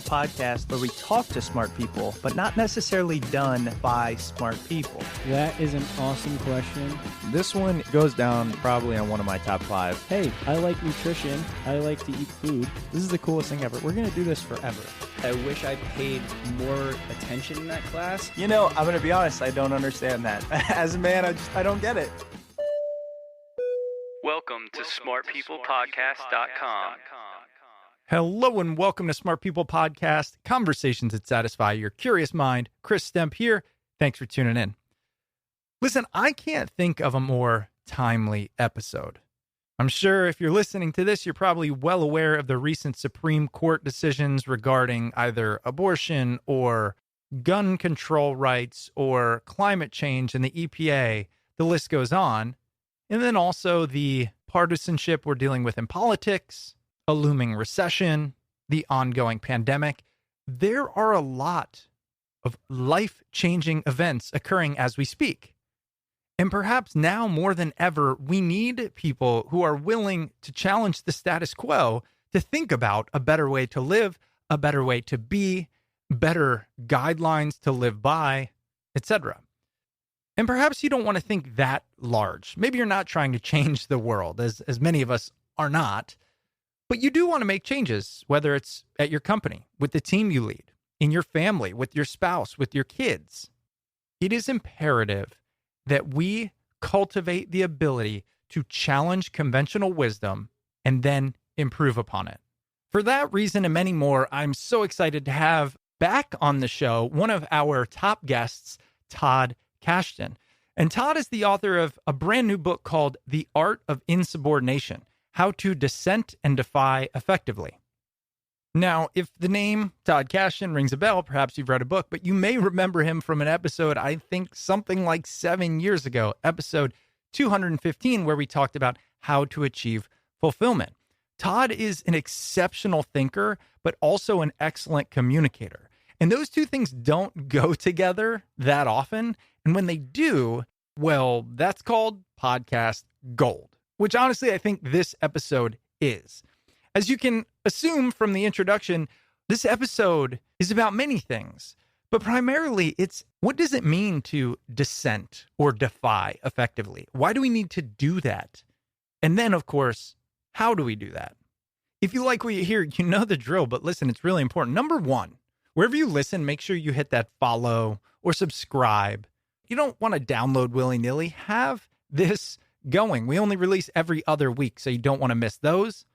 podcast where we talk to smart people, but not necessarily done by smart people? That is an awesome question. This one goes down probably on one of my top 5. Hey, I like nutrition. I like to eat food. This is the coolest thing ever. We're going to do this forever. I wish I paid more attention in that class. You know, I'm going to be honest, I don't understand that. As a man, I don't get it. Welcome to smartpeoplepodcast.com. Hello and welcome to Smart People Podcast, conversations that satisfy your curious mind. Chris Stemp here. Thanks for tuning in. Listen, I can't think of a more timely episode. I'm sure if you're listening to this, you're probably well aware of the recent Supreme Court decisions regarding either abortion or gun control rights or climate change and the EPA. The list goes on. And then also the partisanship we're dealing with in politics, a looming recession, the ongoing pandemic. There are a lot of life-changing events occurring as we speak. And perhaps now more than ever, we need people who are willing to challenge the status quo to think about a better way to live, a better way to be, better guidelines to live by, etc. And perhaps you don't want to think that large. Maybe you're not trying to change the world, as many of us are not. But you do want to make changes, whether it's at your company, with the team you lead, in your family, with your spouse, with your kids. It is imperative that we cultivate the ability to challenge conventional wisdom and then improve upon it. For that reason and many more, I'm so excited to have back on the show one of our top guests, Todd Kashdan. And Todd is the author of a brand new book called The Art of Insubordination: How to Dissent and Defy Effectively. Now, if the name Todd Kashdan rings a bell, perhaps you've read a book, but you may remember him from an episode, I think something like 7 years ago, episode 215, where we talked about how to achieve fulfillment. Todd is an exceptional thinker, but also an excellent communicator. And those two things don't go together that often. And when they do, well, that's called podcast gold, which honestly, I think this episode is. As you can assume from the introduction, this episode is about many things, but primarily it's what does it mean to dissent or defy effectively? Why do we need to do that? And then, of course, how do we do that? If you like what you hear, you know the drill, but listen, it's really important. Number one, wherever you listen, make sure you hit that follow or subscribe. You don't want to download willy-nilly. Have this going. We only release every other week, so you don't want to miss those.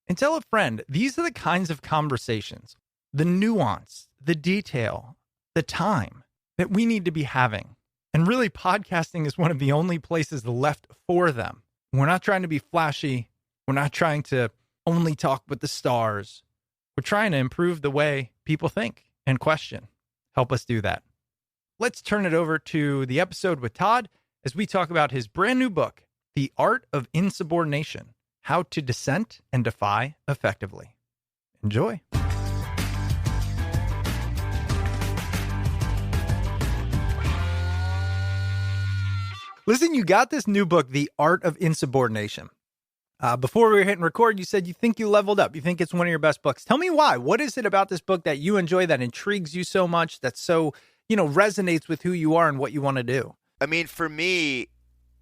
And tell a friend, these are the kinds of conversations, the nuance, the detail, the time that we need to be having. And really, podcasting is one of the only places left for them. We're not trying to be flashy. We're not trying to only talk with the stars. We're trying to improve the way people think and question. Help us do that. Let's turn it over to the episode with Todd as we talk about his brand new book, The Art of Insubordination: How to Dissent and Defy Effectively. Enjoy. Listen, you got this new book, The Art of Insubordination. Before we were hitting record, you said you think you leveled up. You think it's one of your best books. Tell me why. What is it about this book that you enjoy, that intrigues you so much, that so, resonates with who you are and what you want to do? I mean, for me,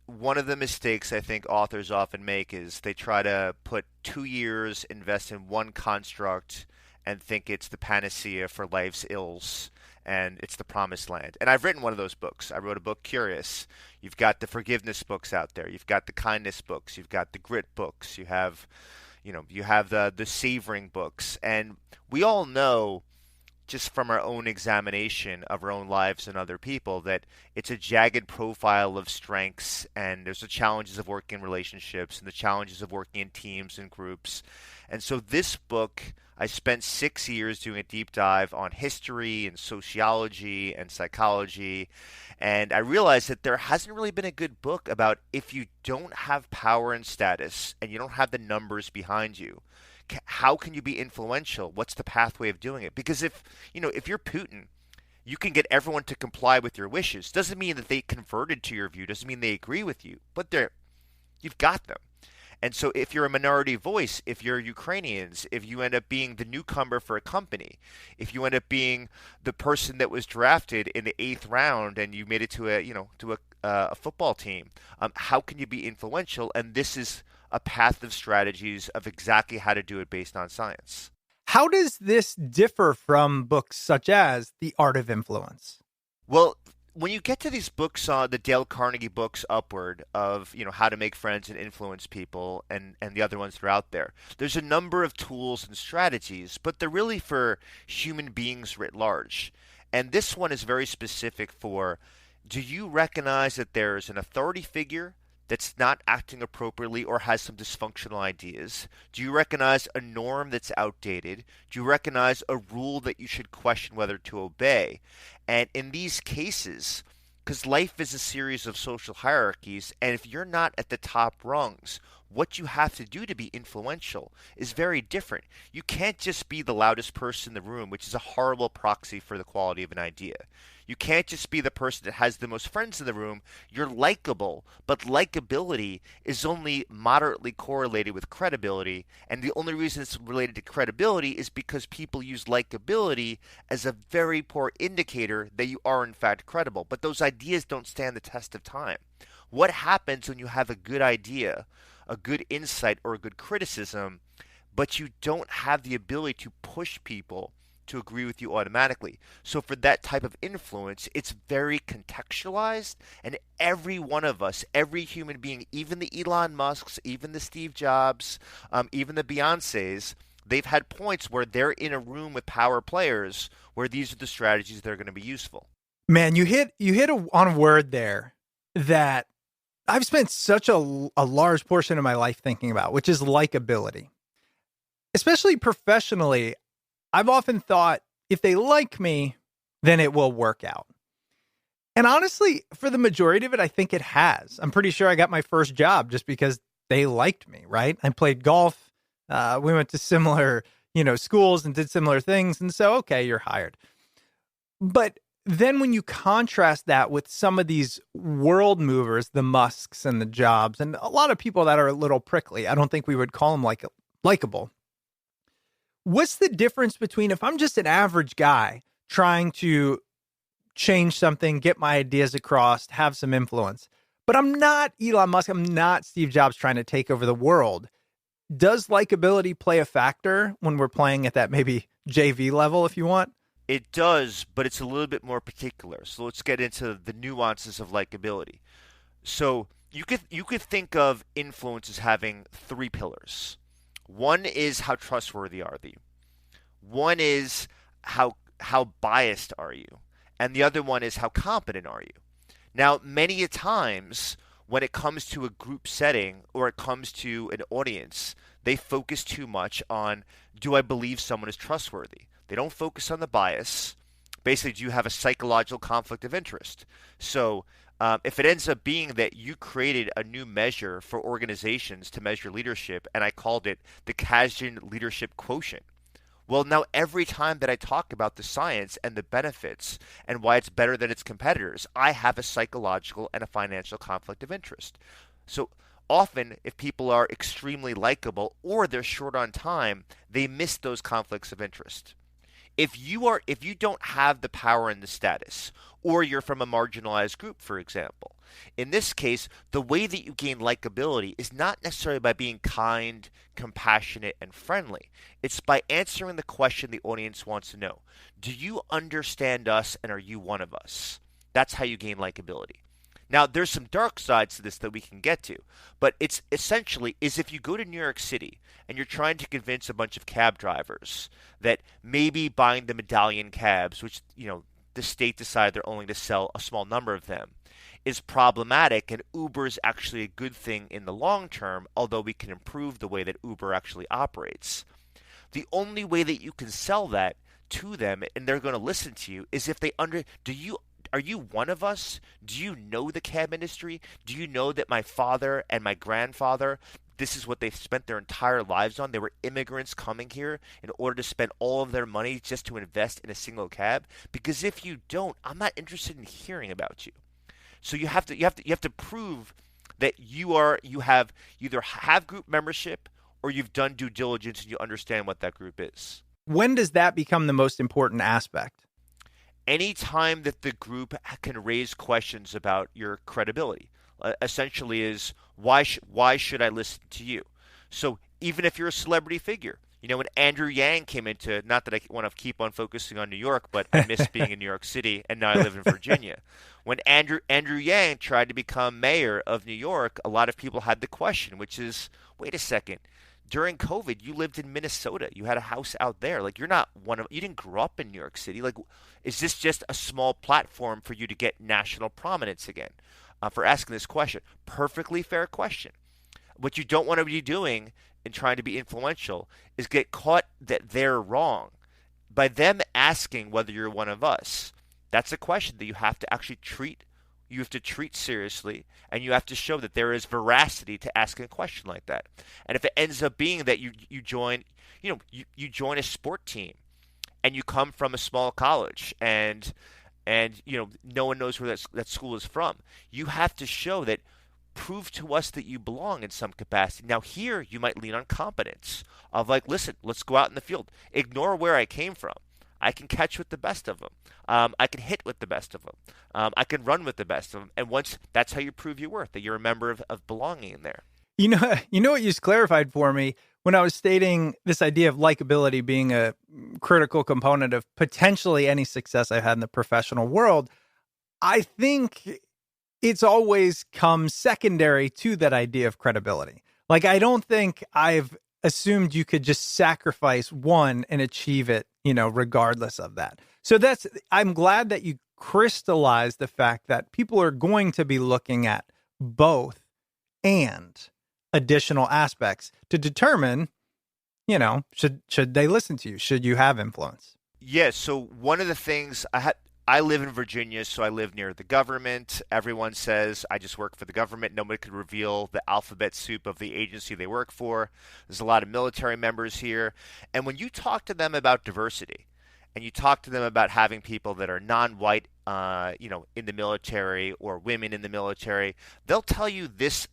one of the mistakes I think authors often make is they try to put 2 years, invest in one construct, and think it's the panacea for life's ills, and it's the promised land. And I've written one of those books. I wrote a book, Curious. You've got the forgiveness books out there. You've got the kindness books. You've got the grit books. You have, the savoring books. And we all know, just from our own examination of our own lives and other people, that it's a jagged profile of strengths, and there's the challenges of working in relationships and the challenges of working in teams and groups. And so this book, I spent 6 years doing a deep dive on history and sociology and psychology, and I realized that there hasn't really been a good book about if you don't have power and status and you don't have the numbers behind you, how can you be influential? What's the pathway of doing it? Because if you're Putin, you can get everyone to comply with your wishes. Doesn't mean that they converted to your view, doesn't mean they agree with you, but you've got them. And so if you're a minority voice, if you're Ukrainians, if you end up being the newcomer for a company, if you end up being the person that was drafted in the 8th round and you made it to a football team, how can you be influential? And this is a path of strategies of exactly how to do it based on science. How does this differ from books such as The Art of Influence? Well, when you get to these books, the Dale Carnegie books upward of, how to make friends and influence people and the other ones that are out there, there's a number of tools and strategies, but they're really for human beings writ large. And this one is very specific for, do you recognize that there's an authority figure that's not acting appropriately or has some dysfunctional ideas? Do you recognize a norm that's outdated? Do you recognize a rule that you should question whether to obey? And in these cases, because life is a series of social hierarchies, and if you're not at the top rungs, what you have to do to be influential is very different. You can't just be the loudest person in the room, which is a horrible proxy for the quality of an idea. You can't just be the person that has the most friends in the room. You're likable, but likability is only moderately correlated with credibility, and the only reason it's related to credibility is because people use likability as a very poor indicator that you are in fact credible. But those ideas don't stand the test of time. What happens when you have a good idea, a good insight, or a good criticism, but you don't have the ability to push people to agree with you automatically? So for that type of influence, it's very contextualized, and every one of us, every human being, even the Elon Musks, even the Steve Jobs, even the Beyoncés, they've had points where they're in a room with power players where these are the strategies that are going to be useful. Man, you hit on a word there that I've spent such a large portion of my life thinking about, which is likability. Especially professionally, I've often thought, if they like me, then it will work out. And honestly, for the majority of it, I think it has. I'm pretty sure I got my first job just because they liked me, right? I played golf. We went to similar, schools and did similar things. And so, okay, you're hired. But then when you contrast that with some of these world movers, the Musks and the Jobs, and a lot of people that are a little prickly, I don't think we would call them likable. What's the difference between if I'm just an average guy trying to change something, get my ideas across, have some influence, but I'm not Elon Musk, I'm not Steve Jobs trying to take over the world? Does likability play a factor when we're playing at that maybe JV level, if you want? It does, but it's a little bit more particular. So let's get into the nuances of likability. So you could think of influence as having 3 pillars. One is how trustworthy are you? One is how biased are you? And the other one is how competent are you? Now, many a times when it comes to a group setting or it comes to an audience, they focus too much on, do I believe someone is trustworthy? They don't focus on the bias. Basically, do you have a psychological conflict of interest? So if it ends up being that you created a new measure for organizations to measure leadership, and I called it the Kashdan Leadership Quotient, well, now every time that I talk about the science and the benefits and why it's better than its competitors, I have a psychological and a financial conflict of interest. So often, if people are extremely likable or they're short on time, they miss those conflicts of interest. If you don't have the power and the status, or you're from a marginalized group, for example, in this case, the way that you gain likability is not necessarily by being kind, compassionate, and friendly. It's by answering the question the audience wants to know. Do you understand us, and are you one of us? That's how you gain likability. Now, there's some dark sides to this that we can get to, but it's essentially is if you go to New York City and you're trying to convince a bunch of cab drivers that maybe buying the medallion cabs, which, the state decided they're only to sell a small number of them, is problematic, and Uber is actually a good thing in the long term, although we can improve the way that Uber actually operates. The only way that you can sell that to them and they're going to listen to you is if they are you one of us? Do you know the cab industry? Do you know that my father and my grandfather, this is what they've spent their entire lives on? They were immigrants coming here in order to spend all of their money just to invest in a single cab? Because if you don't, I'm not interested in hearing about you. So you have to prove that you either have group membership or you've done due diligence and you understand what that group is. When does that become the most important aspect? Anytime that the group can raise questions about your credibility, essentially is why should I listen to you? So even if you're a celebrity figure, when Andrew Yang came into, not that I want to keep on focusing on New York, but I miss being in New York City, and now I live in Virginia. When Andrew Yang tried to become mayor of New York, a lot of people had the question, which is, wait a second, during COVID, you lived in Minnesota. You had a house out there. Like, you didn't grow up in New York City. Like, is this just a small platform for you to get national prominence again? For asking this question. Perfectly fair question. What you don't want to be doing in trying to be influential is get caught that they're wrong. By them asking whether you're one of us, that's a question that you have to actually treat seriously, and you have to show that there is veracity to asking a question like that. And if it ends up being that you join a sport team and you come from a small college and no one knows where that school is from, you have to show that, prove to us that you belong in some capacity. Now here you might lean on competence of like, listen, let's go out in the field. Ignore where I came from. I can catch with the best of them. I can hit with the best of them. I can run with the best of them. And once that's how you prove your worth, that you're a member of belonging in there. You know what you just clarified for me when I was stating this idea of likability being a critical component of potentially any success I've had in the professional world. I think it's always come secondary to that idea of credibility. Like, I don't think I've assumed you could just sacrifice one and achieve it, regardless of that. So I'm glad that you crystallized the fact that people are going to be looking at both and additional aspects to determine, should they listen to you? Should you have influence? Yes. So one of the things I live in Virginia, so I live near the government. Everyone says I just work for the government. Nobody could reveal the alphabet soup of the agency they work for. There's a lot of military members here. And when you talk to them about diversity and you talk to them about having people that are non-white, in the military or women in the military, they'll tell you this.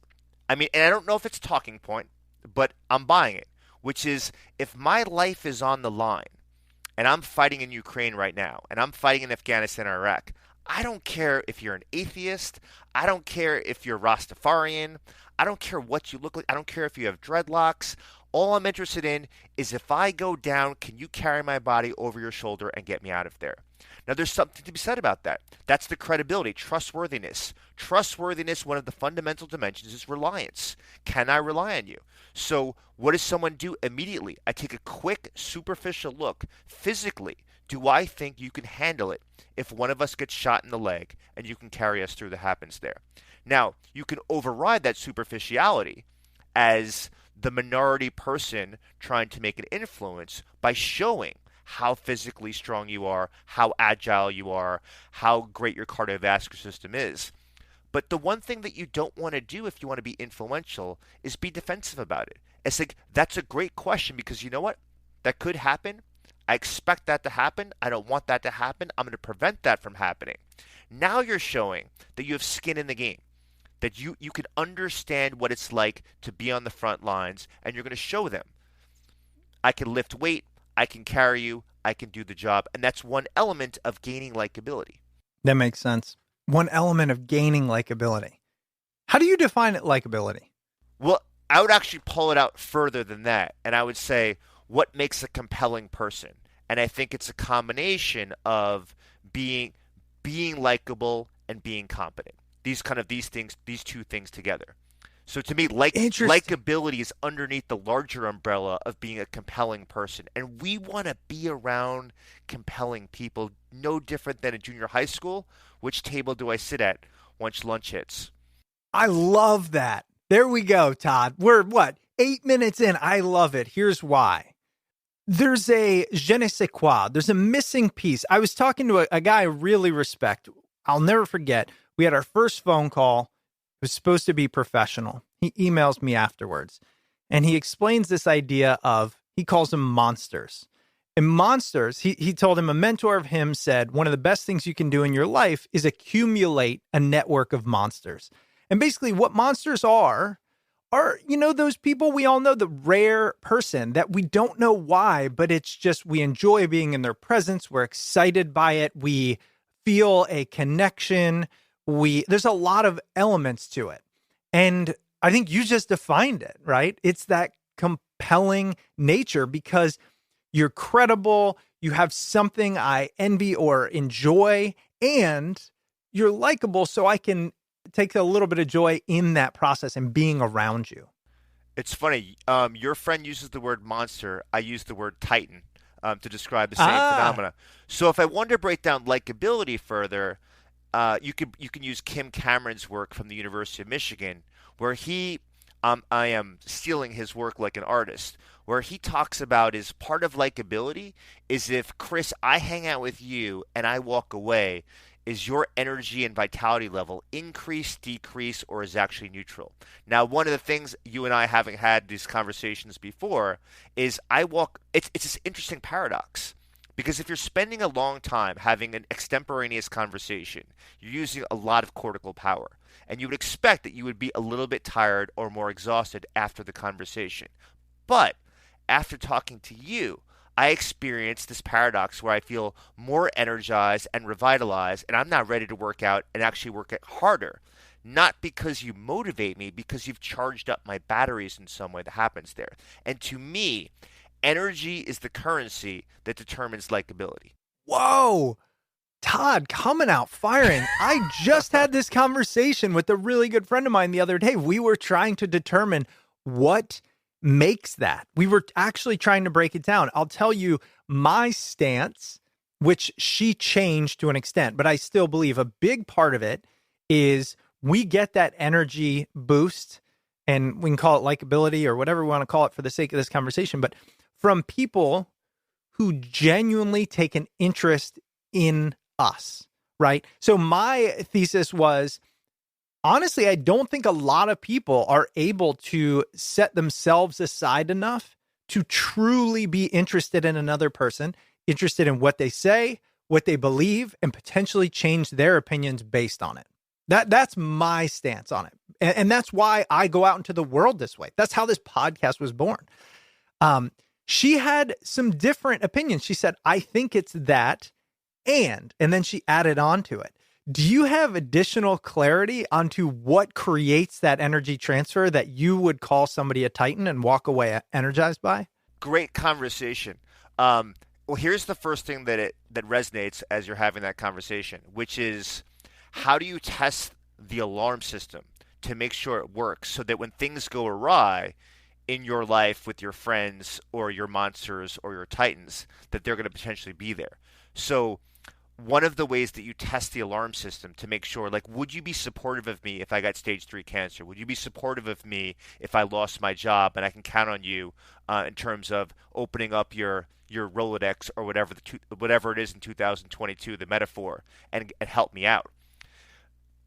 I mean, and I don't know if it's a talking point, but I'm buying it, which is if my life is on the line, and I'm fighting in Ukraine right now, and I'm fighting in Afghanistan or Iraq, I don't care if you're an atheist. I don't care if you're Rastafarian. I don't care what you look like. I don't care if you have dreadlocks. All I'm interested in is if I go down, can you carry my body over your shoulder and get me out of there? Now, there's something to be said about that. That's the credibility, trustworthiness. Trustworthiness, one of the fundamental dimensions is reliance. Can I rely on you? So what does someone do immediately? I take a quick, superficial look. Physically, do I think you can handle it if one of us gets shot in the leg and you can carry us through the happens there? Now, you can override that superficiality as the minority person trying to make an influence by showing how physically strong you are, how agile you are, how great your cardiovascular system is. But the one thing that you don't want to do if you want to be influential is be defensive about it. It's like, that's a great question because you know what? That could happen. I expect that to happen. I don't want that to happen. I'm going to prevent that from happening. Now you're showing that you have skin in the game, that you can understand what it's like to be on the front lines, and you're going to show them, I can lift weight, I can carry you, I can do the job. And that's one element of gaining likability. That makes sense. One element of gaining likability. How do you define it, likability? Well, I would actually pull it out further than that. And I would say, what makes a compelling person? And I think it's a combination of being likable and being competent. These two things together. So to me, likability is underneath the larger umbrella of being a compelling person. And we want to be around compelling people, no different than in junior high school. Which table do I sit at once lunch hits? I love that. There we go, Todd. We're 8 minutes in. I love it. Here's why. There's a je ne sais quoi. There's a missing piece. I was talking to a guy I really respect. I'll never forget. We had our first phone call. It was supposed to be professional. He emails me afterwards, and he explains this idea of, he calls them monsters. And monsters, he told him, a mentor of him said, one of the best things you can do in your life is accumulate a network of monsters. And basically what monsters are, those people we all know, the rare person that we don't know why, but it's just we enjoy being in their presence. We're excited by it. We feel a connection. There's a lot of elements to it. And I think you just defined it, right? It's that compelling nature because you're credible, you have something I envy or enjoy, and you're likable, so I can take a little bit of joy in that process and being around you. It's funny. Your friend uses the word monster. I use the word titan to describe the same phenomena. So if I wanted to break down likability further, you can use Kim Cameron's work from the University of Michigan, where I am stealing his work like an artist, where he talks about is part of likability is if, Chris, I hang out with you and I walk away, is your energy and vitality level increase, decrease, or is actually neutral? Now, one of the things you and I, having had these conversations before, is it's this interesting paradox. Because if you're spending a long time having an extemporaneous conversation, you're using a lot of cortical power. And you would expect that you would be a little bit tired or more exhausted after the conversation. But after talking to you, I experience this paradox where I feel more energized and revitalized, and I'm now ready to work out and actually work it harder. Not because you motivate me, because you've charged up my batteries in some way that happens there. And to me, energy is the currency that determines likability. Whoa, Todd, coming out firing. I just had this conversation with a really good friend of mine the other day. We were trying to determine what makes that. We were actually trying to break it down. I'll tell you my stance, which she changed to an extent, but I still believe a big part of it is we get that energy boost, and we can call it likability or whatever we want to call it for the sake of this conversation, but from people who genuinely take an interest in us, right? So my thesis was, honestly, I don't think a lot of people are able to set themselves aside enough to truly be interested in another person, interested in what they say, what they believe, and potentially change their opinions based on it. That's my stance on it. And that's why I go out into the world this way. That's how this podcast was born. She had some different opinions. She said, I think it's that, and then she added on to it. Do you have additional clarity onto what creates that energy transfer that you would call somebody a titan and walk away energized by? Great conversation. Well, here's the first thing that resonates as you're having that conversation, which is how do you test the alarm system to make sure it works so that when things go awry in your life with your friends or your monsters or your titans, that they're going to potentially be there. So one of the ways that you test the alarm system to make sure, like, would you be supportive of me if I got stage 3 cancer? Would you be supportive of me if I lost my job and I can count on you in terms of opening up your Rolodex or whatever it is in 2022, the metaphor, and help me out?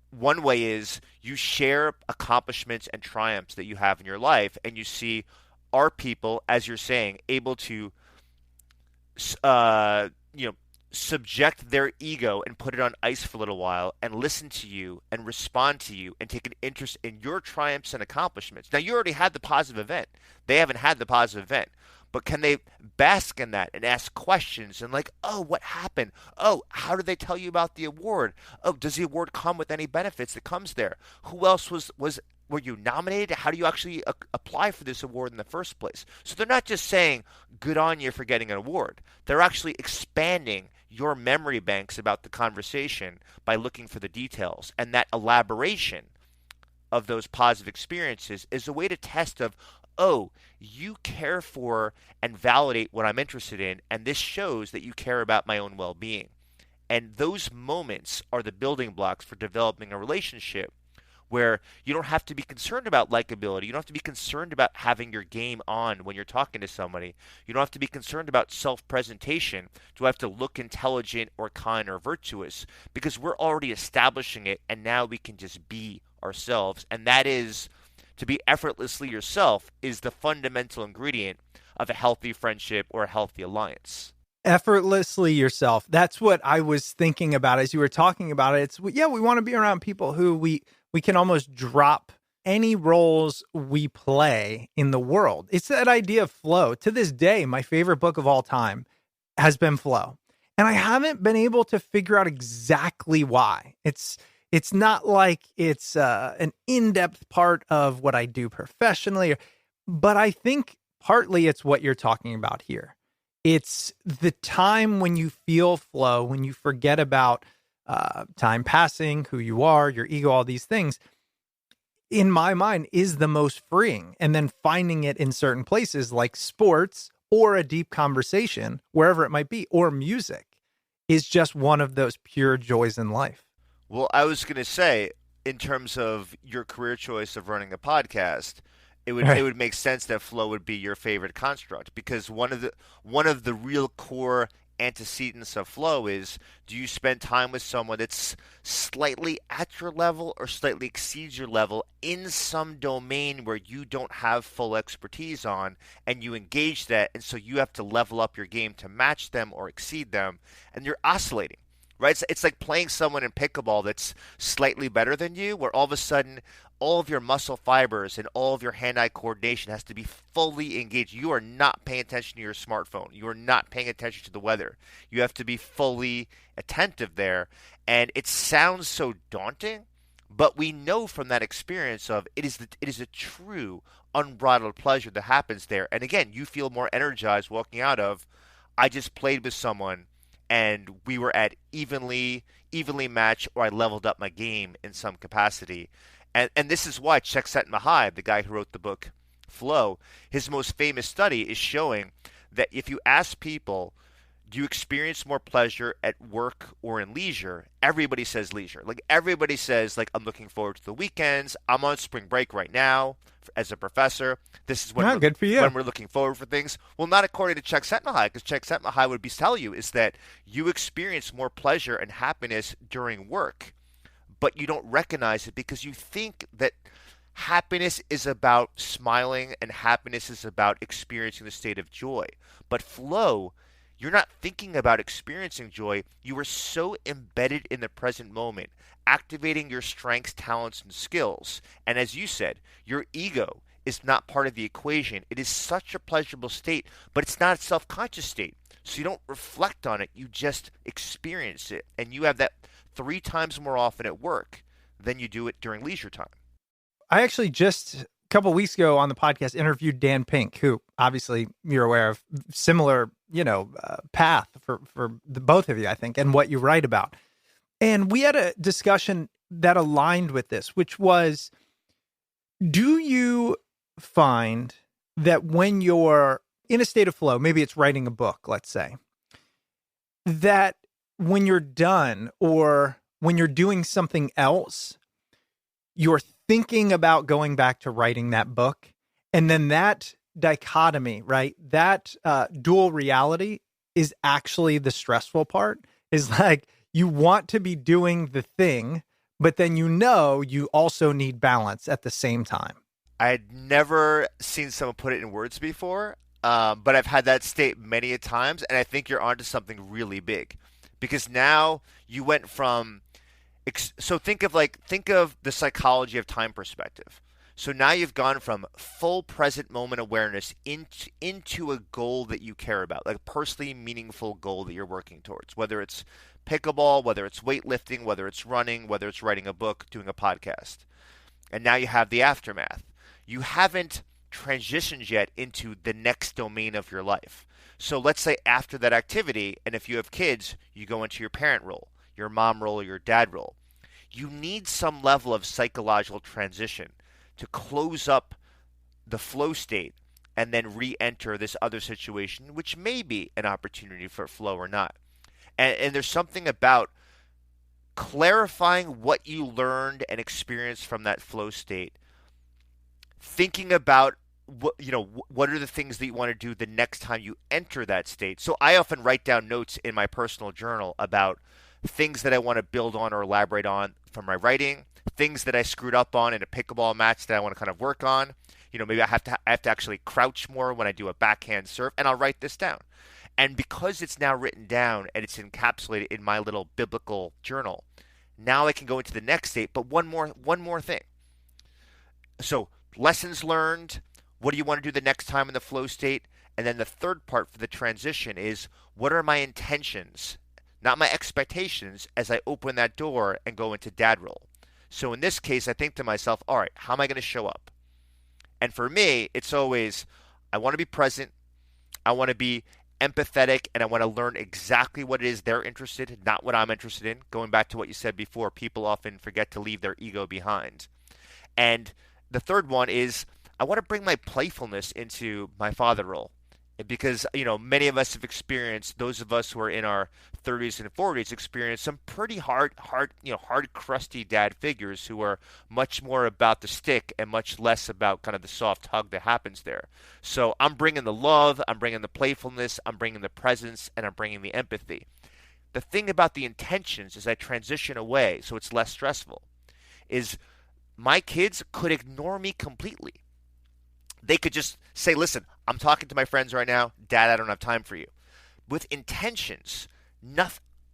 One way is you share accomplishments and triumphs that you have in your life, and you see, are people, as you're saying, able to subject their ego and put it on ice for a little while and listen to you and respond to you and take an interest in your triumphs and accomplishments. Now, you already had the positive event. They haven't had the positive event. But can they bask in that and ask questions and like, oh, what happened? Oh, how did they tell you about the award? Oh, does the award come with any benefits that comes there? Who else were you nominated? How do you actually apply for this award in the first place? So they're not just saying, good on you for getting an award. They're actually expanding your memory banks about the conversation by looking for the details. And that elaboration of those positive experiences is a way to test of, oh, you care for and validate what I'm interested in, and this shows that you care about my own well-being. And those moments are the building blocks for developing a relationship where you don't have to be concerned about likability. You don't have to be concerned about having your game on when you're talking to somebody. You don't have to be concerned about self-presentation. Do I have to look intelligent or kind or virtuous? Because we're already establishing it, and now we can just be ourselves. And that is, to be effortlessly yourself is the fundamental ingredient of a healthy friendship or a healthy alliance. Effortlessly yourself. That's what I was thinking about as you were talking about it. We want to be around people who we we can almost drop any roles we play in the world. It's that idea of flow. To this day, my favorite book of all time has been Flow. And I haven't been able to figure out exactly why. It's not like it's an in-depth part of what I do professionally, but I think partly it's what you're talking about here. It's the time when you feel flow, when you forget about time passing, who you are, your ego, all these things, in my mind, is the most freeing. And then finding it in certain places like sports or a deep conversation, wherever it might be, or music, is just one of those pure joys in life. Well, I was going to say, in terms of your career choice of running a podcast, it would make sense that flow would be your favorite construct, because one of the real core antecedents of flow is, do you spend time with someone that's slightly at your level or slightly exceeds your level in some domain where you don't have full expertise on, and you engage that, and so you have to level up your game to match them or exceed them, and you're oscillating. Right? It's like playing someone in pickleball that's slightly better than you, where all of a sudden all of your muscle fibers and all of your hand-eye coordination has to be fully engaged. You are not paying attention to your smartphone. You are not paying attention to the weather. You have to be fully attentive there. And it sounds so daunting, but we know from that experience of it is a true unbridled pleasure that happens there. And again, you feel more energized walking out of, I just played with someone and we were at evenly matched, or I leveled up my game in some capacity. And this is why Csikszentmihalyi, the guy who wrote the book Flow, his most famous study is showing that if you ask people, do you experience more pleasure at work or in leisure? Everybody says leisure. Like everybody says, like, I'm looking forward to the weekends. I'm on spring break right now as a professor. This is when good for you. When we're looking forward for things. Well, not according to Csikszentmihalyi, because Csikszentmihalyi would tell you is that you experience more pleasure and happiness during work, but you don't recognize it because you think that happiness is about smiling and happiness is about experiencing the state of joy. But flow, you're not thinking about experiencing joy. You are so embedded in the present moment, activating your strengths, talents, and skills. And as you said, your ego is not part of the equation. It is such a pleasurable state, but it's not a self-conscious state. So you don't reflect on it. You just experience it. And you have that 3 times more often at work than you do it during leisure time. I actually just a couple of weeks ago on the podcast interviewed Dan Pink, who obviously you're aware of, similar, path for the both of you, I think, and what you write about. And we had a discussion that aligned with this, which was, do you find that when you're in a state of flow, maybe it's writing a book, let's say, that when you're done or when you're doing something else, you're thinking about going back to writing that book, and then that dichotomy, right? That dual reality is actually the stressful part. Is like you want to be doing the thing, but then you also need balance at the same time. I had never seen someone put it in words before, but I've had that state many a times, and I think you're onto something really big, because now you went from. So think of the psychology of time perspective. So now you've gone from full present moment awareness into a goal that you care about, like a personally meaningful goal that you're working towards, whether it's pickleball, whether it's weightlifting, whether it's running, whether it's writing a book, doing a podcast. And now you have the aftermath. You haven't transitioned yet into the next domain of your life. So let's say after that activity, and if you have kids, you go into your parent role, your mom role, or your dad role. You need some level of psychological transition to close up the flow state and then re-enter this other situation, which may be an opportunity for flow or not. And there's something about clarifying what you learned and experienced from that flow state, thinking about what are the things that you want to do the next time you enter that state. So I often write down notes in my personal journal about things that I want to build on or elaborate on from my writing, things that I screwed up on in a pickleball match that I want to kind of work on. Maybe I have to actually crouch more when I do a backhand serve, and I'll write this down. And because it's now written down and it's encapsulated in my little biblical journal, Now I can go into the next state. But one more thing. So lessons learned. What do you want to do the next time in the flow state? And then the third part for the transition is, what are my intentions, not my expectations, as I open that door and go into dad role? So in this case, I think to myself, all right, how am I going to show up? And for me, it's always, I want to be present, I want to be empathetic, and I want to learn exactly what it is they're interested in, not what I'm interested in. Going back to what you said before, people often forget to leave their ego behind. And the third one is, I want to bring my playfulness into my father role. Because, many of us have experienced, those of us who are in our 30s and 40s experienced some pretty hard, crusty dad figures who are much more about the stick and much less about kind of the soft hug that happens there. So I'm bringing the love, I'm bringing the playfulness, I'm bringing the presence, and I'm bringing the empathy. The thing about the intentions as I transition away, so it's less stressful, is my kids could ignore me completely. They could just say, listen, I'm talking to my friends right now. Dad, I don't have time for you. With intentions,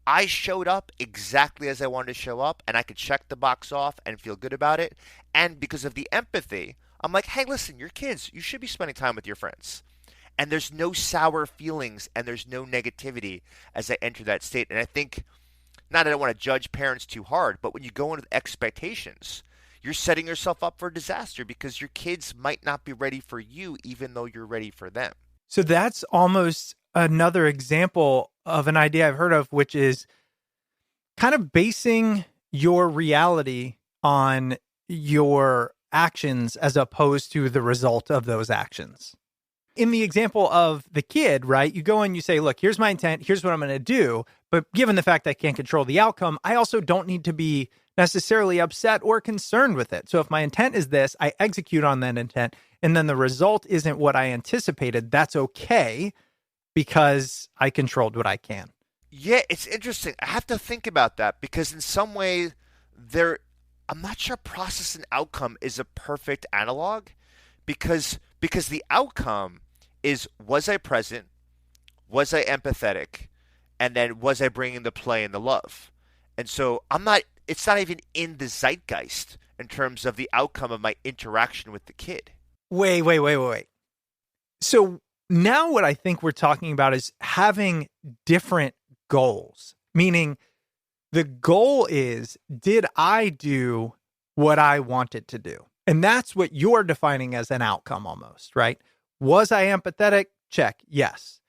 I showed up exactly as I wanted to show up, and I could check the box off and feel good about it. And because of the empathy, I'm like, hey, listen, you're kids. You should be spending time with your friends. And there's no sour feelings and there's no negativity as I enter that state. And I think, not that I want to judge parents too hard, but when you go into expectations, you're setting yourself up for disaster because your kids might not be ready for you, even though you're ready for them. So that's almost another example of an idea I've heard of, which is kind of basing your reality on your actions as opposed to the result of those actions. In the example of the kid, right, you go and you say, look, here's my intent, here's what I'm going to do. But given the fact that I can't control the outcome, I also don't need to be necessarily upset or concerned with it. So if my intent is this, I execute on that intent, and then the result isn't what I anticipated, that's okay because I controlled what I can. Yeah, it's interesting. I have to think about that because in some way, I'm not sure process and outcome is a perfect analog because the outcome is, was I present? Was I empathetic? And then was I bringing the play and the love? And so it's not even in the zeitgeist in terms of the outcome of my interaction with the kid. Wait. So now what I think we're talking about is having different goals, meaning the goal is, did I do what I wanted to do? And that's what you're defining as an outcome almost, right? Was I empathetic? Check. Yes.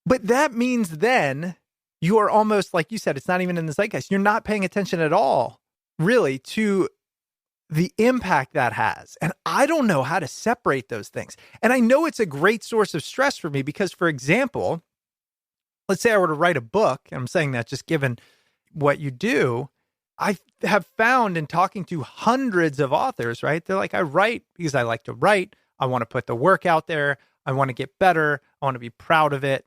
But that means then you are almost, like you said, it's not even in the zeitgeist. You're not paying attention at all, really, to the impact that has. And I don't know how to separate those things. And I know it's a great source of stress for me because, for example, let's say I were to write a book, and I'm saying that just given what you do, I have found in talking to hundreds of authors, right? They're like, I write because I like to write. I want to put the work out there. I want to get better. I want to be proud of it.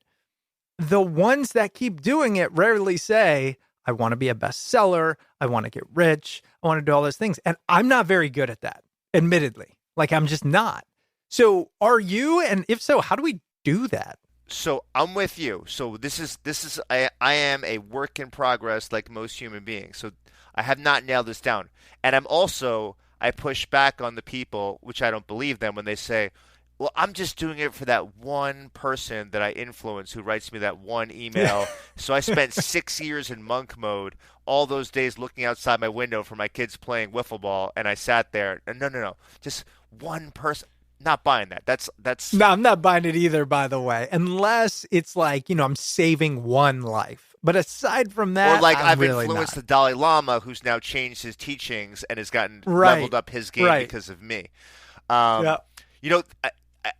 The ones that keep doing it rarely say, I want to be a bestseller. I want to get rich. I want to do all those things. And I'm not very good at that, admittedly. Like, I'm just not. So are you? And if so, how do we do that? So I'm with you. So I am a work in progress like most human beings. So I have not nailed this down. And I push back on the people, which I don't believe them, when they say, well, I'm just doing it for that one person that I influence who writes me that one email. So I spent 6 years in monk mode, all those days looking outside my window for my kids playing wiffle ball, and I sat there. No. Just one person. Not buying that. That's No, I'm not buying it either, by the way. Unless it's like, I'm saving one life. But aside from that, or like I've really influenced not. the Dalai Lama, who's now changed his teachings and has gotten leveled up his game because of me. Yeah.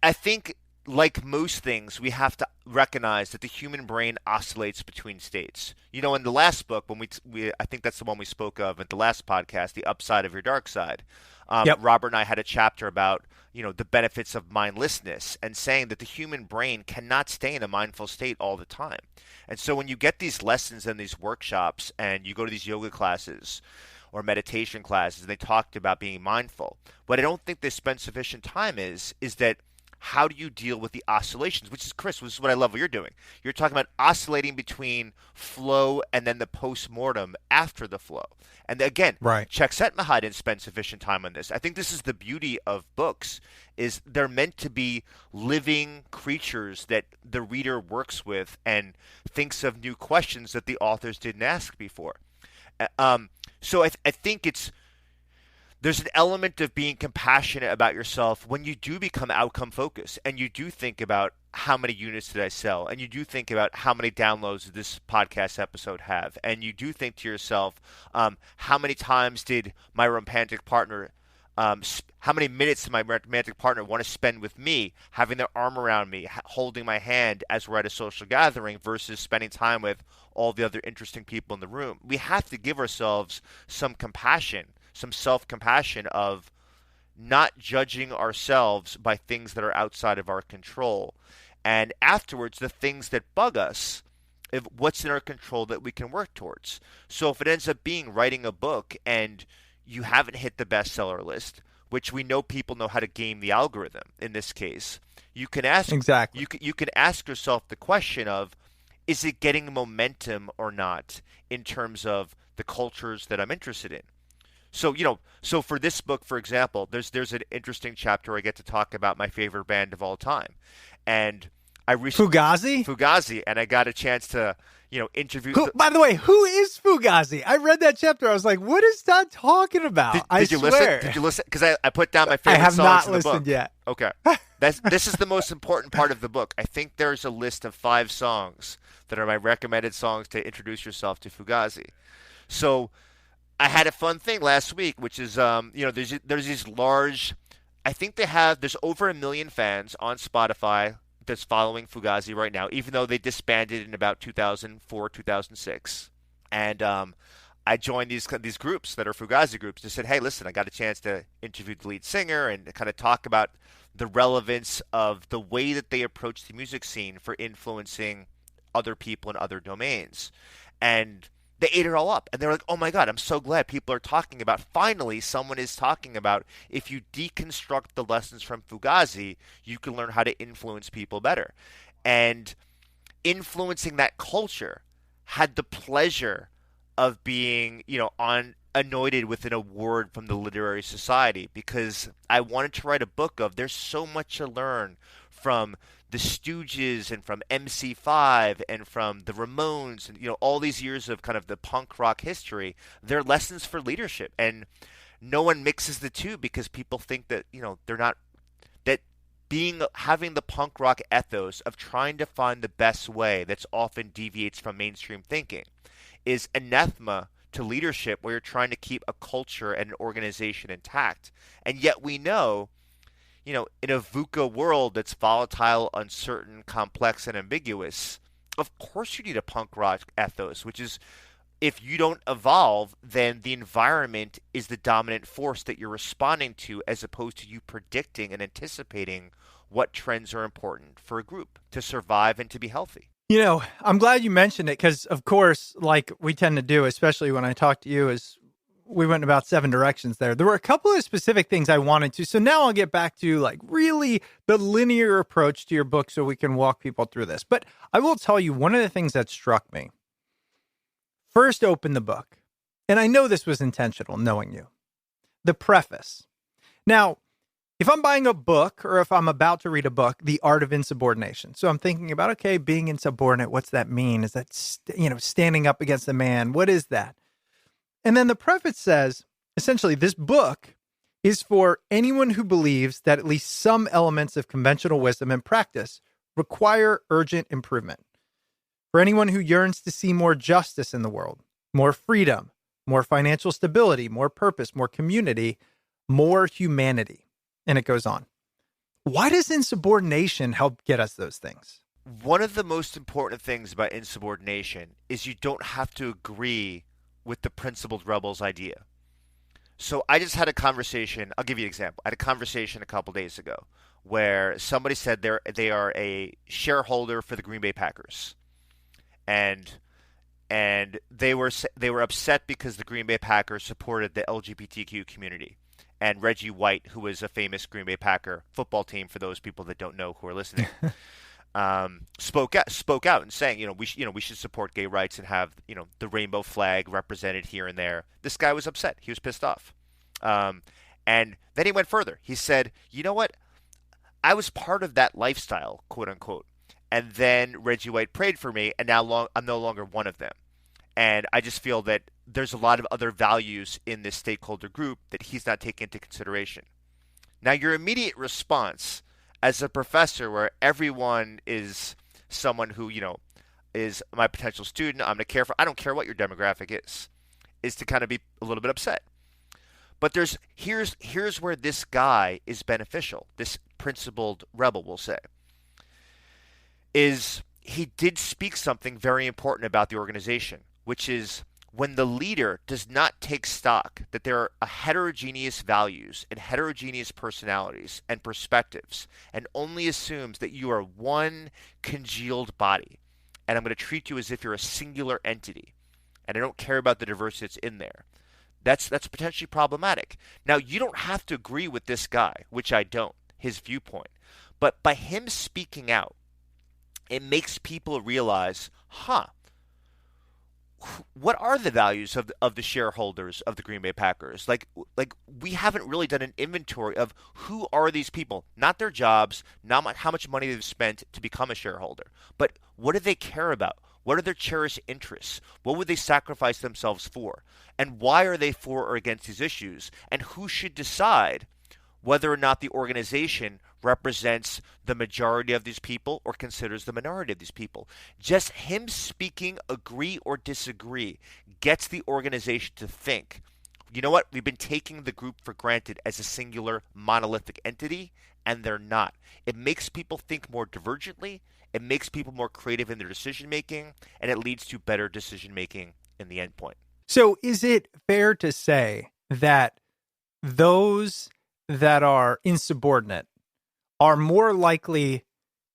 I think, like most things, we have to recognize that the human brain oscillates between states. In the last book, when I think that's the one we spoke of at the last podcast, The Upside of Your Dark Side. Robert and I had a chapter about, the benefits of mindlessness and saying that the human brain cannot stay in a mindful state all the time. And so when you get these lessons and these workshops and you go to these yoga classes or meditation classes, and they talked about being mindful, what I don't think they spend sufficient time is that how do you deal with the oscillations? Which is, Chris, which is what I love what you're doing. You're talking about oscillating between flow and then the post-mortem after the flow. And again, Right. Csikszentmihalyi didn't spend sufficient time on this. I think this is the beauty of books, is they're meant to be living creatures that the reader works with and thinks of new questions that the authors didn't ask before. So I think there's an element of being compassionate about yourself when you do become outcome focused and you do think about how many units did I sell, and you do think about how many downloads did this podcast episode have, and you do think to yourself, how many times did my romantic partner how many minutes did my romantic partner want to spend with me, having their arm around me, holding my hand as we're at a social gathering versus spending time with all the other interesting people in the room. We have to give ourselves some compassion, some self-compassion of not judging ourselves by things that are outside of our control. And afterwards, the things that bug us, if what's in our control that we can work towards. So if it ends up being writing a book and you haven't hit the bestseller list, which we know people know how to game the algorithm in this case, you can ask Exactly. you can ask yourself the question of, is it getting momentum or not in terms of the cultures that I'm interested in? So, so for this book, for example, there's an interesting chapter where I get to talk about my favorite band of all time. And I recently Fugazi? and I got a chance to, interview. By the way, who is Fugazi? I read that chapter. I was like, what is Todd talking about? Did you swear. listen? Did you listen? Because I put down my favorite I have songs not in the listened book. yet. Okay. This is the most important part of the book. I think there's a list of 5 songs that are my recommended songs to introduce yourself to Fugazi. So I had a fun thing last week, which is, there's these large, I think there's over 1 million fans on Spotify that's following Fugazi right now, even though they disbanded in about 2004, 2006. And I joined these groups that are Fugazi groups and said, hey, listen, I got a chance to interview the lead singer and kind of talk about the relevance of the way that they approach the music scene for influencing other people in other domains. And they ate it all up. And they're like, oh my God, I'm so glad people are talking about, finally someone is talking about, if you deconstruct the lessons from Fugazi, you can learn how to influence people better. And influencing that culture had the pleasure of being, anointed with an award from the Literary Society, because I wanted to write a book of, there's so much to learn from the Stooges and from MC5 and from the Ramones and all these years of kind of the punk rock history. They're lessons for leadership, and no one mixes the two because people think that they're not, that having the punk rock ethos of trying to find the best way that's often deviates from mainstream thinking is anathema to leadership, where you're trying to keep a culture and an organization intact. And yet we know, in a VUCA world that's volatile, uncertain, complex, and ambiguous, of course you need a punk rock ethos, which is, if you don't evolve, then the environment is the dominant force that you're responding to, as opposed to you predicting and anticipating what trends are important for a group to survive and to be healthy. I'm glad you mentioned it because, of course, like we tend to do, especially when I talk to you, is we went about 7 directions there. There were a couple of specific things I wanted to. So now I'll get back to really the linear approach to your book so we can walk people through this. But I will tell you one of the things that struck me. First, open the book. And I know this was intentional, knowing you. The preface. Now, if I'm buying a book or if I'm about to read a book, The Art of Insubordination. So I'm thinking about, okay, being insubordinate, what's that mean? Is that, standing up against a man? What is that? And then the preface says, essentially, this book is for anyone who believes that at least some elements of conventional wisdom and practice require urgent improvement. For anyone who yearns to see more justice in the world, more freedom, more financial stability, more purpose, more community, more humanity. And it goes on. Why does insubordination help get us those things? One of the most important things about insubordination is you don't have to agree with the principled rebel's idea. So I just had a conversation. I'll give you an example. I had a conversation a couple days ago where somebody said they are a shareholder for the Green Bay Packers, and they were upset because the Green Bay Packers supported the LGBTQ community. and Reggie White, who was a famous Green Bay Packer football team, for those people that don't know who are listening, spoke out and saying, we should support gay rights and have the rainbow flag represented here and there. This guy was upset. He was pissed off, and then he went further. He said, "You know what? I was part of that lifestyle, quote unquote, and then Reggie White prayed for me, and now I'm no longer one of them. And I just feel that there's a lot of other values in this stakeholder group that he's not taking into consideration." Now, your immediate response as a professor, where everyone is someone who, is my potential student, I'm going to care for, I don't care what your demographic is to kind of be a little bit upset. But here's where this guy is beneficial, this principled rebel, we'll say, is he did speak something very important about the organization, which is when the leader does not take stock that there are heterogeneous values and heterogeneous personalities and perspectives, and only assumes that you are one congealed body, and I'm going to treat you as if you're a singular entity, and I don't care about the diversity that's in there. That's potentially problematic. Now, you don't have to agree with this guy, which I don't, his viewpoint, but by him speaking out, it makes people realize, what are the values of the shareholders of the Green Bay Packers? Like we haven't really done an inventory of who are these people, not their jobs, not how much money they've spent to become a shareholder, but what do they care about? What are their cherished interests? What would they sacrifice themselves for? And why are they for or against these issues? And who should decide whether or not the organization represents the majority of these people or considers the minority of these people? Just him speaking agree or disagree gets the organization to think, you know what, we've been taking the group for granted as a singular monolithic entity, and they're not. It makes people think more divergently, it makes people more creative in their decision making, and it leads to better decision making in the end point. So is it fair to say that those that are insubordinate are more likely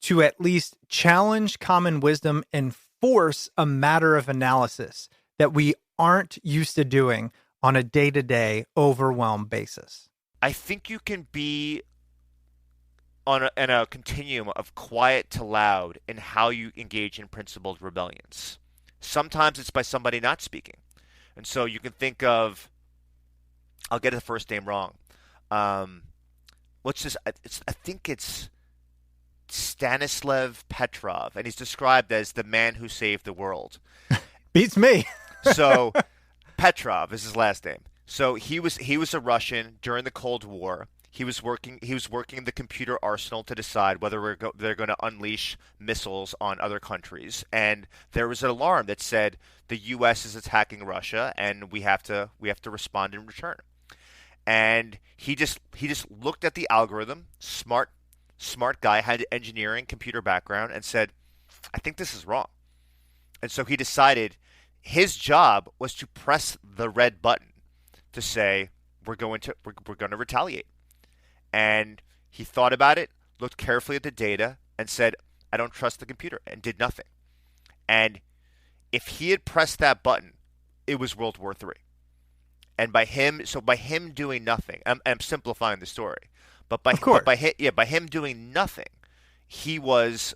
to at least challenge common wisdom and force a matter of analysis that we aren't used to doing on a day-to-day overwhelmed basis? I think you can be in a continuum of quiet to loud in how you engage in principled rebellions. Sometimes it's by somebody not speaking. And so you can think of, I'll get the first name wrong. I think it's Stanislav Petrov, and he's described as the man who saved the world. Beats me. So Petrov is his last name. So he was a Russian during the Cold War. He was working the computer arsenal to decide whether they're going to unleash missiles on other countries. And there was an alarm that said the U.S. is attacking Russia, and we have to respond in return. And he just looked at the algorithm, smart guy, had an engineering computer background, and said, I think this is wrong. And so he decided his job was to press the red button to say, we're going to retaliate. And he thought about it, looked carefully at the data, and said, I don't trust the computer, and did nothing. And if he had pressed that button, it was World War III. And by him doing nothing, I'm simplifying the story, but by him doing nothing, he's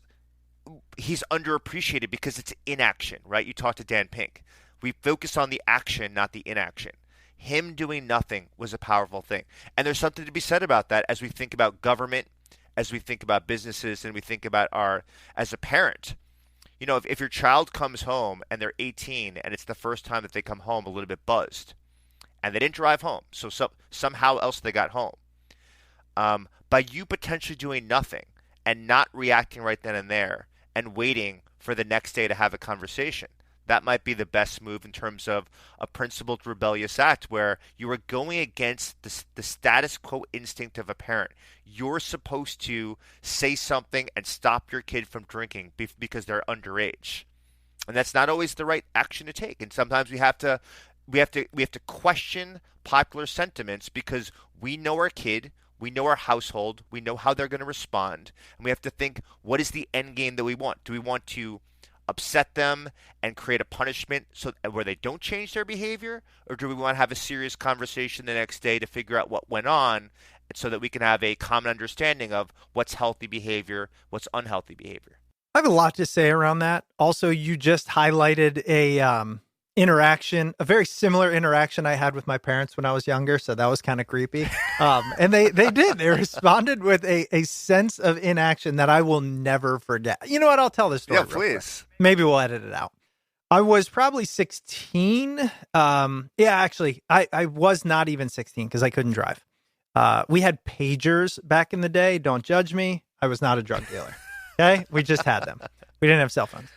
underappreciated because it's inaction, right? You talk to Dan Pink. We focus on the action, not the inaction. Him doing nothing was a powerful thing. And there's something to be said about that as we think about government, as we think about businesses, and we think about as a parent. If your child comes home and they're 18 and it's the first time that they come home a little bit buzzed, and they didn't drive home, so somehow else they got home, by you potentially doing nothing and not reacting right then and there and waiting for the next day to have a conversation, that might be the best move in terms of a principled rebellious act where you are going against the status quo instinct of a parent. You're supposed to say something and stop your kid from drinking because they're underage. And that's not always the right action to take. And sometimes we have to question popular sentiments because we know our kid, we know our household, we know how they're going to respond, and we have to think, what is the end game that we want? Do we want to upset them and create a punishment so where they don't change their behavior? Or do we want to have a serious conversation the next day to figure out what went on so that we can have a common understanding of what's healthy behavior, what's unhealthy behavior? I have a lot to say around that. Also, you just highlighted a interaction, a very similar interaction I had with my parents when I was younger. So that was kind of creepy. And they did. They responded with a sense of inaction that I will never forget. You know what? I'll tell this story. Yeah, please. Maybe we'll edit it out. I was probably 16. Actually, I was not even 16 because I couldn't drive. We had pagers back in the day. Don't judge me. I was not a drug dealer. Okay. We just had them. We didn't have cell phones.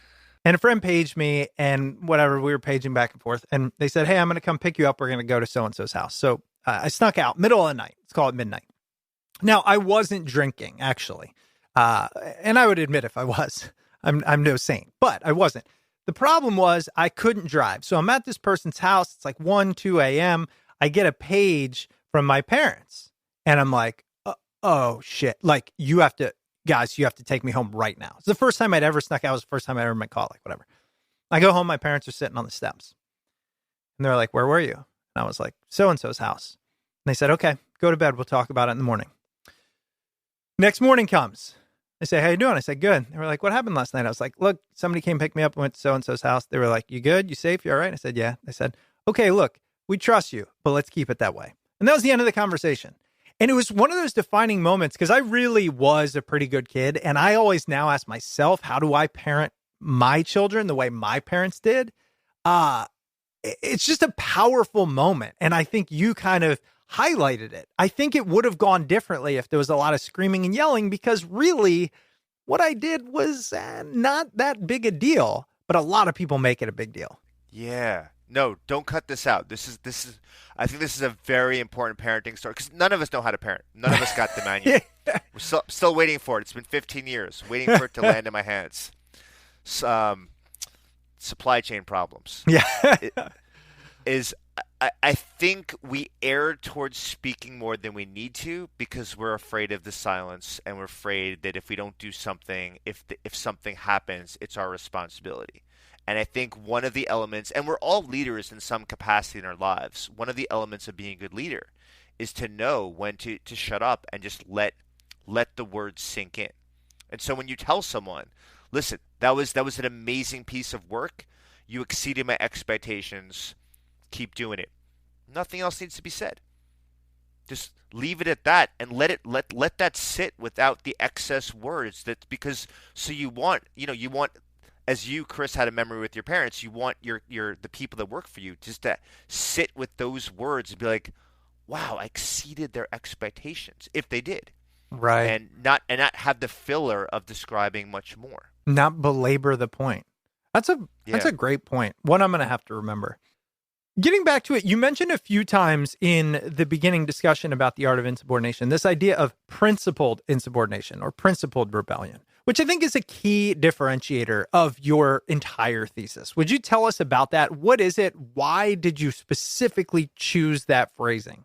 And a friend paged me and whatever, we were paging back and forth. And they said, hey, I'm going to come pick you up. We're going to go to so-and-so's house. So I snuck out middle of the night. Let's call it midnight. Now, I wasn't drinking, actually. And I would admit if I was, I'm no saint, but I wasn't. The problem was I couldn't drive. So I'm at this person's house. It's like 1, 2 a.m. I get a page from my parents. And I'm like, oh, shit. Like, you have to take me home right now. It's the first time I'd ever snuck out. It was the first time I ever met call, like whatever. I go home. My parents are sitting on the steps. And they're like, where were you? And I was like, so-and-so's house. And they said, okay, go to bed. We'll talk about it in the morning. Next morning comes. They say, how you doing? I said, good. They were like, what happened last night? I was like, look, somebody came pick me up and went to so-and-so's house. They were like, you good? You safe? You all right? I said, yeah. They said, okay, look, we trust you, but let's keep it that way. And that was the end of the conversation. And it was one of those defining moments because I really was a pretty good kid. And I always now ask myself, how do I parent my children the way my parents did? It's just a powerful moment. And I think you kind of highlighted it. I think it would have gone differently if there was a lot of screaming and yelling, because really what I did was not that big a deal, but a lot of people make it a big deal. Yeah. No, don't cut this out. This is. I think this is a very important parenting story because none of us know how to parent. None of us got the manual. Yeah. We're still waiting for it. It's been 15 years waiting for it to land in my hands. Supply chain problems. Yeah. I think we err towards speaking more than we need to because we're afraid of the silence and we're afraid that if we don't do something, if something happens, it's our responsibility. And I think one of the elements, and we're all leaders in some capacity in our lives, one of the elements of being a good leader is to know when to shut up and just let the words sink in. And so when you tell someone, listen, that was an amazing piece of work. You exceeded my expectations. Keep doing it. Nothing else needs to be said. Just leave it at that and let that sit without the excess words. That because so you want. As you, Chris, had a memory with your parents, you want the people that work for you just to sit with those words and be like, wow, I exceeded their expectations, if they did. Right. And not have the filler of describing much more. Not belabor the point. That's a great point. One I'm going to have to remember. Getting back to it, you mentioned a few times in the beginning discussion about the art of insubordination, this idea of principled insubordination or principled rebellion, which I think is a key differentiator of your entire thesis. Would you tell us about that? What is it? Why did you specifically choose that phrasing?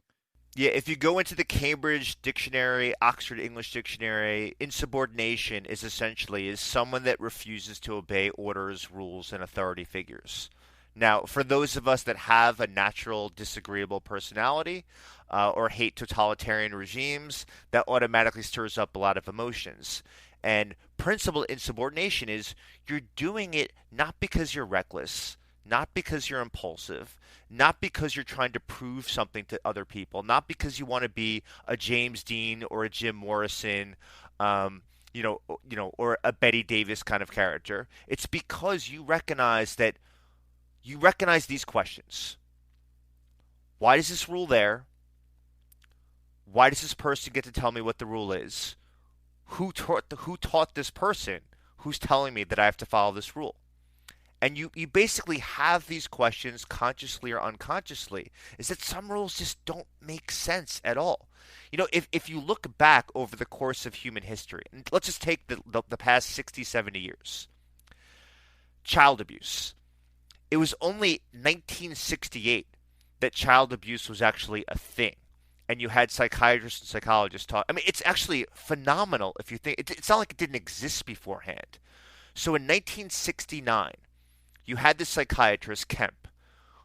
Yeah, if you go into the Cambridge Dictionary, Oxford English Dictionary, insubordination is essentially someone that refuses to obey orders, rules, and authority figures. Now, for those of us that have a natural disagreeable personality or hate totalitarian regimes, that automatically stirs up a lot of emotions. And principled insubordination is you're doing it not because you're reckless, not because you're impulsive, not because you're trying to prove something to other people, not because you want to be a James Dean or a Jim Morrison, or a Betty Davis kind of character. It's because you recognize these questions. Why is this rule there? Why does this person get to tell me what the rule is? Who taught this person who's telling me that I have to follow this rule? And you basically have these questions consciously or unconsciously, is that some rules just don't make sense at all. If you look back over the course of human history, and let's just take the past 60, 70 years. Child abuse. It was only 1968 that child abuse was actually a thing. And you had psychiatrists and psychologists talk. I mean, it's actually phenomenal if you think. It's not like it didn't exist beforehand. So in 1969, you had this psychiatrist, Kemp,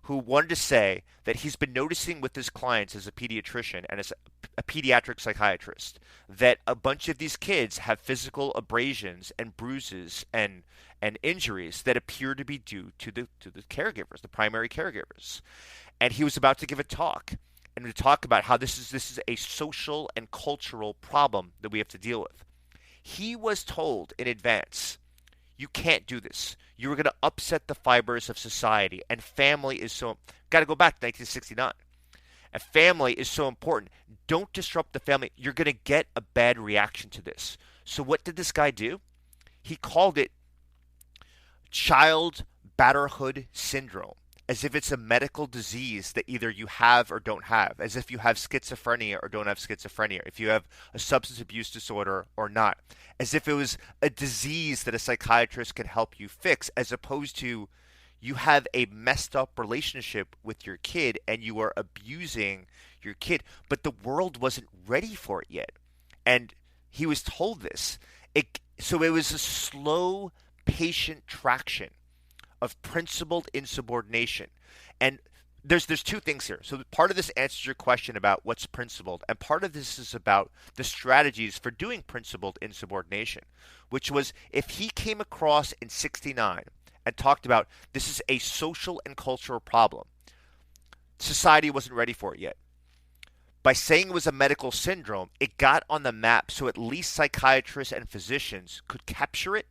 who wanted to say that he's been noticing with his clients as a pediatrician and as a pediatric psychiatrist that a bunch of these kids have physical abrasions and bruises and injuries that appear to be due to the caregivers, the primary caregivers. And he was about to give a talk and to talk about how this is a social and cultural problem that we have to deal with. He was told in advance, you can't do this. You are going to upset the fibers of society, and family is so. Got to go back to 1969. And family is so important. Don't disrupt the family. You're going to get a bad reaction to this. So what did this guy do? He called it child batterhood syndrome, as if it's a medical disease that either you have or don't have, as if you have schizophrenia or don't have schizophrenia, if you have a substance abuse disorder or not, as if it was a disease that a psychiatrist can help you fix, as opposed to you have a messed up relationship with your kid and you are abusing your kid, but the world wasn't ready for it yet. And he was told this. So it was a slow, patient traction of principled insubordination. And there's two things here. So part of this answers your question about what's principled, and part of this is about the strategies for doing principled insubordination, which was if he came across in 69 and talked about this is a social and cultural problem, society wasn't ready for it yet. By saying it was a medical syndrome, it got on the map so at least psychiatrists and physicians could capture it,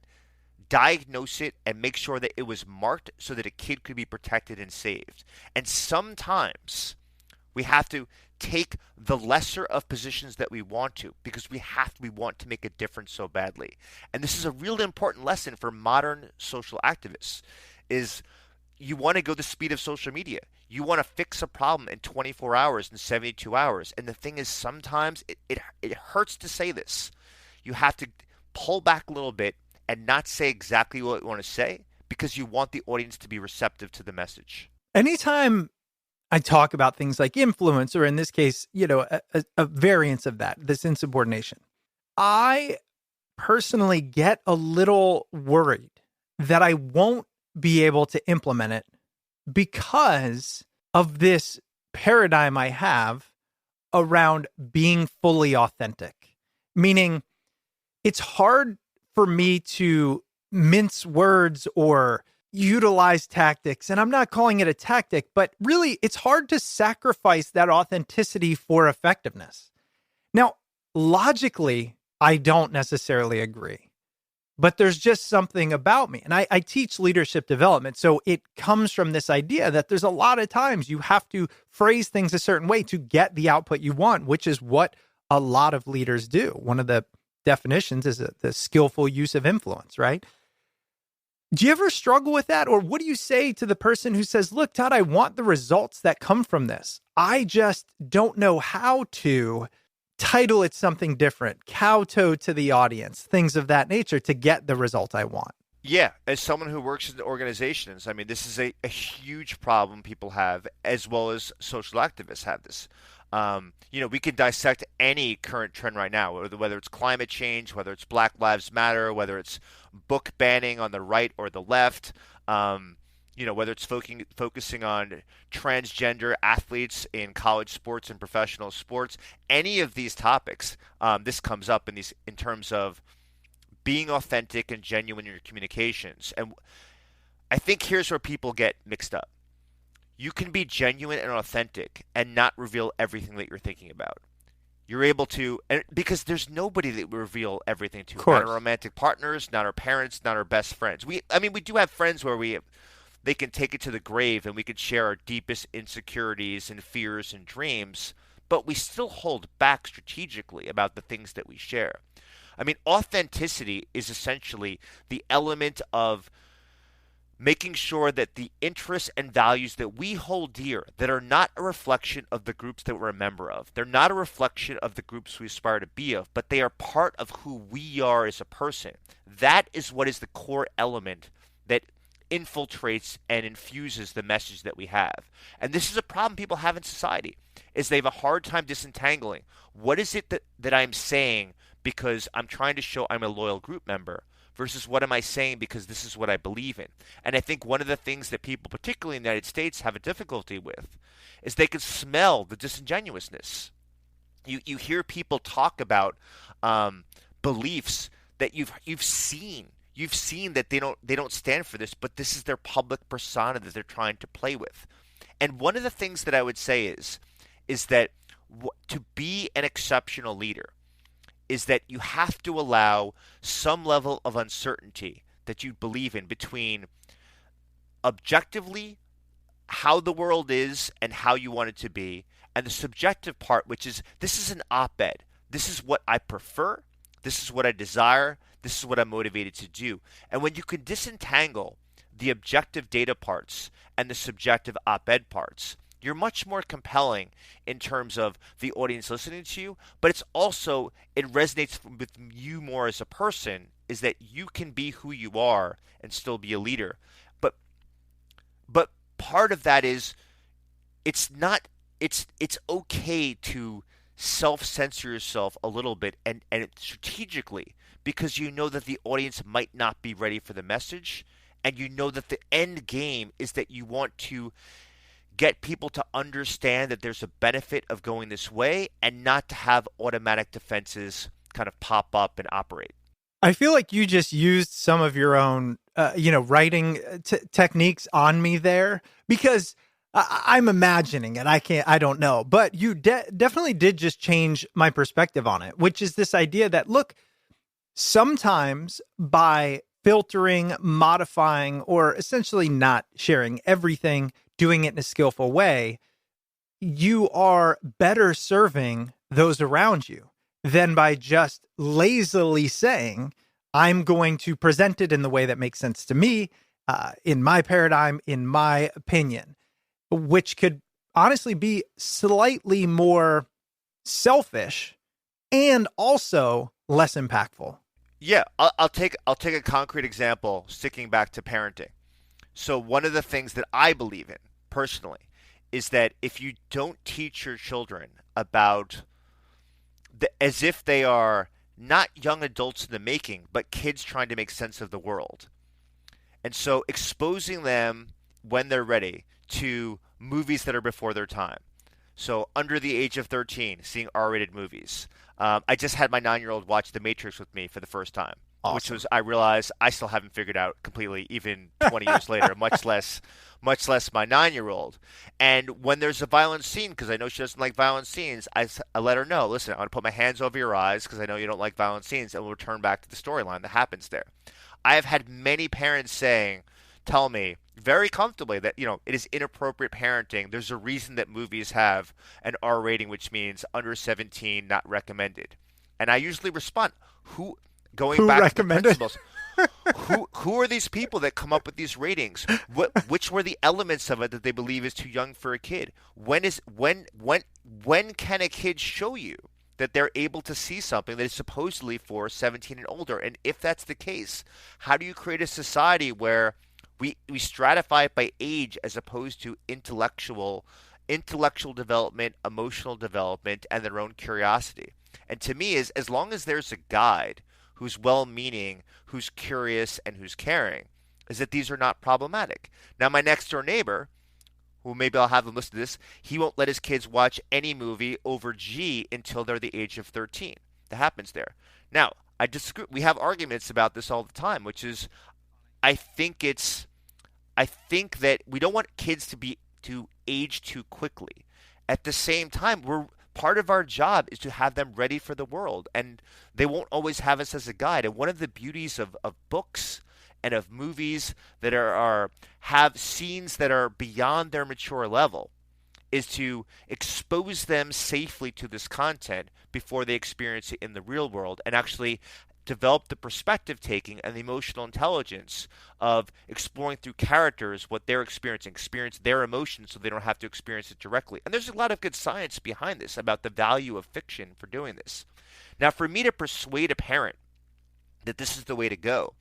diagnose it, and make sure that it was marked so that a kid could be protected and saved. And sometimes we have to take the lesser of positions that we want to, because we want to make a difference so badly. And this is a really important lesson for modern social activists, is you want to go the speed of social media. You want to fix a problem in 24 hours and 72 hours. And the thing is, sometimes it hurts to say this. You have to pull back a little bit and not say exactly what you want to say, because you want the audience to be receptive to the message. Anytime I talk about things like influence, or in this case, a variance of that, this insubordination, I personally get a little worried that I won't be able to implement it because of this paradigm I have around being fully authentic. Meaning, it's hard for me to mince words or utilize tactics. And I'm not calling it a tactic, but really it's hard to sacrifice that authenticity for effectiveness. Now, logically, I don't necessarily agree, but there's just something about me. And I teach leadership development. So it comes from this idea that there's a lot of times you have to phrase things a certain way to get the output you want, which is what a lot of leaders do. One of the definitions is the skillful use of influence, right? Do you ever struggle with that? Or what do you say to the person who says, look, Todd, I want the results that come from this. I just don't know how to title it something different, kowtow to the audience, things of that nature to get the result I want. Yeah, as someone who works in organizations, I mean, this is a huge problem people have, as well as social activists have this. We can dissect any current trend right now, whether it's climate change, whether it's Black Lives Matter, whether it's book banning on the right or the left, whether it's focusing on transgender athletes in college sports and professional sports. Any of these topics, this comes up in terms of being authentic and genuine in your communications. And I think here's where people get mixed up. You can be genuine and authentic and not reveal everything that you're thinking about. You're able to, because there's nobody that we reveal everything to. Not our romantic partners, not our parents, not our best friends. We do have friends where they can take it to the grave and we can share our deepest insecurities and fears and dreams, but we still hold back strategically about the things that we share. I mean, authenticity is essentially the element of making sure that the interests and values that we hold dear, that are not a reflection of the groups that we're a member of, they're not a reflection of the groups we aspire to be of, but they are part of who we are as a person. That is what is the core element that infiltrates and infuses the message that we have. And this is a problem people have in society, is they have a hard time disentangling. What is it that I'm saying because I'm trying to show I'm a loyal group member, versus what am I saying because this is what I believe in. And I think one of the things that people, particularly in the United States, have a difficulty with is they can smell the disingenuousness. You hear people talk about beliefs that you've seen. You've seen that they don't stand for this, but this is their public persona that they're trying to play with. And one of the things that I would say is that to be an exceptional leader is that you have to allow some level of uncertainty that you believe in between objectively how the world is and how you want it to be, and the subjective part, which is this is an op-ed. This is what I prefer. This is what I desire. This is what I'm motivated to do. And when you can disentangle the objective data parts and the subjective op-ed parts, you're much more compelling in terms of the audience listening to you, but it's also, it resonates with you more as a person, is that you can be who you are and still be a leader. But part of that is it's okay to self-censor yourself a little bit and strategically, because you know that the audience might not be ready for the message, and you know that the end game is that you want to get people to understand that there's a benefit of going this way and not to have automatic defenses kind of pop up and operate. I feel like you just used some of your own, writing techniques on me there, because I'm imagining it. I don't know, but you definitely did just change my perspective on it, which is this idea that, look, sometimes by filtering, modifying, or essentially not sharing everything, doing it in a skillful way, you are better serving those around you than by just lazily saying, I'm going to present it in the way that makes sense to me, in my paradigm, in my opinion, which could honestly be slightly more selfish and also less impactful. Yeah, I'll take a concrete example, sticking back to parenting. So one of the things that I believe in personally is that if you don't teach your children about as if they are not young adults in the making, but kids trying to make sense of the world, and so exposing them when they're ready to movies that are before their time. So under the age of 13, seeing R-rated movies. I just had my 9-year-old watch The Matrix with me for the first time, awesome. Which was, I realized I still haven't figured out completely, even 20 years later, much less my 9-year-old. And when there's a violent scene, because I know she doesn't like violent scenes, I let her know, listen, I'm going to put my hands over your eyes because I know you don't like violent scenes, and we'll return back to the storyline that happens there. I have had many parents tell me very comfortably that, it is inappropriate parenting. There's a reason that movies have an R rating, which means under 17, not recommended. And I usually respond, who back to the principles, who are these people that come up with these ratings? Which were the elements of it that they believe is too young for a kid? When can a kid show you that they're able to see something that is supposedly for 17 and older? And if that's the case, how do you create a society where we stratify it by age as opposed to intellectual development, emotional development, and their own curiosity? And to me, as long as there's a guide who's well-meaning, who's curious, and who's caring, is that these are not problematic. Now, my next-door neighbor, who maybe I'll have them listen to this, he won't let his kids watch any movie over G until they're the age of 13. That happens there. Now, I disagree. We have arguments about this all the time, which is I think that we don't want kids to age too quickly. At the same time, part of our job is to have them ready for the world, and they won't always have us as a guide. And one of the beauties of books and of movies that have scenes that are beyond their mature level is to expose them safely to this content before they experience it in the real world, and actually develop the perspective taking and the emotional intelligence of exploring through characters what they're experiencing, experience their emotions so they don't have to experience it directly. And there's a lot of good science behind this about the value of fiction for doing this. Now, for me to persuade a parent that this is the way to go,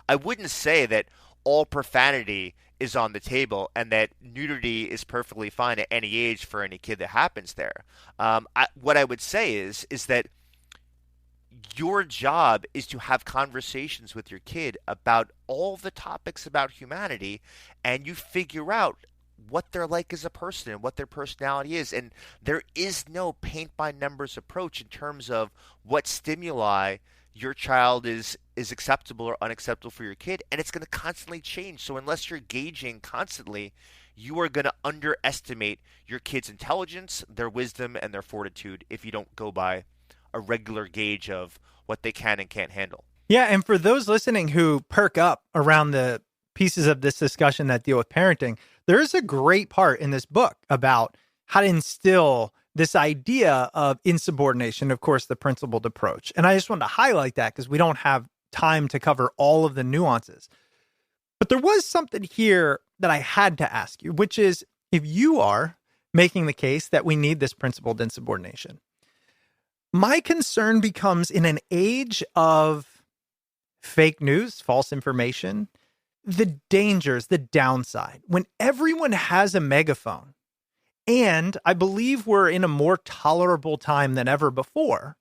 I wouldn't say that all profanity is on the table and that nudity is perfectly fine at any age for any kid that happens there. What I would say is that your job is to have conversations with your kid about all the topics about humanity, and you figure out what they're like as a person and what their personality is. And there is no paint by numbers approach in terms of what stimuli your child is acceptable or unacceptable for your kid, and it's going to constantly change. So unless you're gauging constantly, you are going to underestimate your kid's intelligence, their wisdom, and their fortitude if you don't go by a regular gauge of what they can and can't handle. Yeah, and for those listening who perk up around the pieces of this discussion that deal with parenting, there is a great part in this book about how to instill this idea of insubordination, of course, the principled approach. And I just wanted to highlight that because we don't have time to cover all of the nuances. But there was something here that I had to ask you, which is if you are making the case that we need this principled insubordination, my concern becomes in an age of fake news, false information, the dangers, the downside, when everyone has a megaphone, and I believe we're in a more tolerable time than ever before,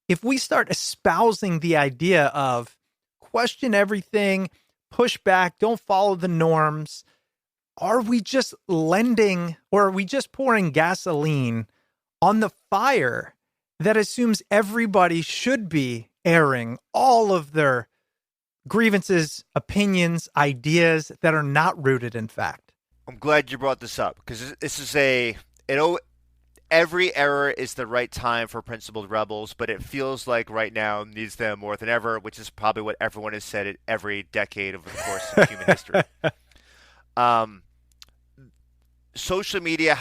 if we start espousing the idea of question everything, push back, don't follow the norms, are we just lending or are we just pouring gasoline on the fire that assumes everybody should be airing all of their grievances, opinions, ideas that are not rooted in fact? I'm glad you brought this up because this is every era is the right time for principled rebels, but it feels like right now needs them more than ever, which is probably what everyone has said at every decade over the course of human history. Social media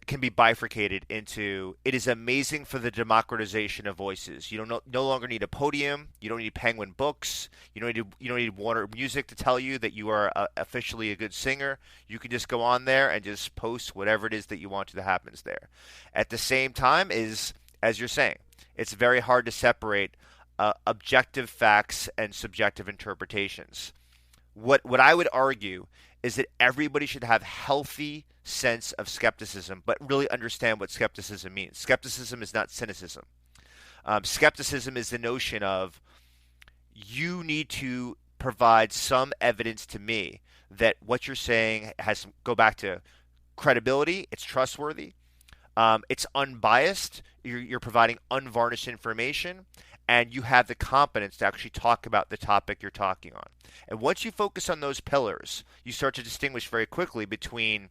can be bifurcated into, it is amazing for the democratization of voices. You don't no longer need a podium. You don't need Penguin Books. You don't need Warner Music to tell you that you are officially a good singer. You can just go on there and just post whatever it is that you want to that happens there. At the same time, as you're saying, it's very hard to separate objective facts and subjective interpretations. What I would argue is that everybody should have healthy sense of skepticism, but really understand what skepticism means. Skepticism is not cynicism. Skepticism is the notion of you need to provide some evidence to me that what you're saying go back to credibility, it's trustworthy, it's unbiased, you're providing unvarnished information, and you have the competence to actually talk about the topic you're talking on. And once you focus on those pillars, you start to distinguish very quickly between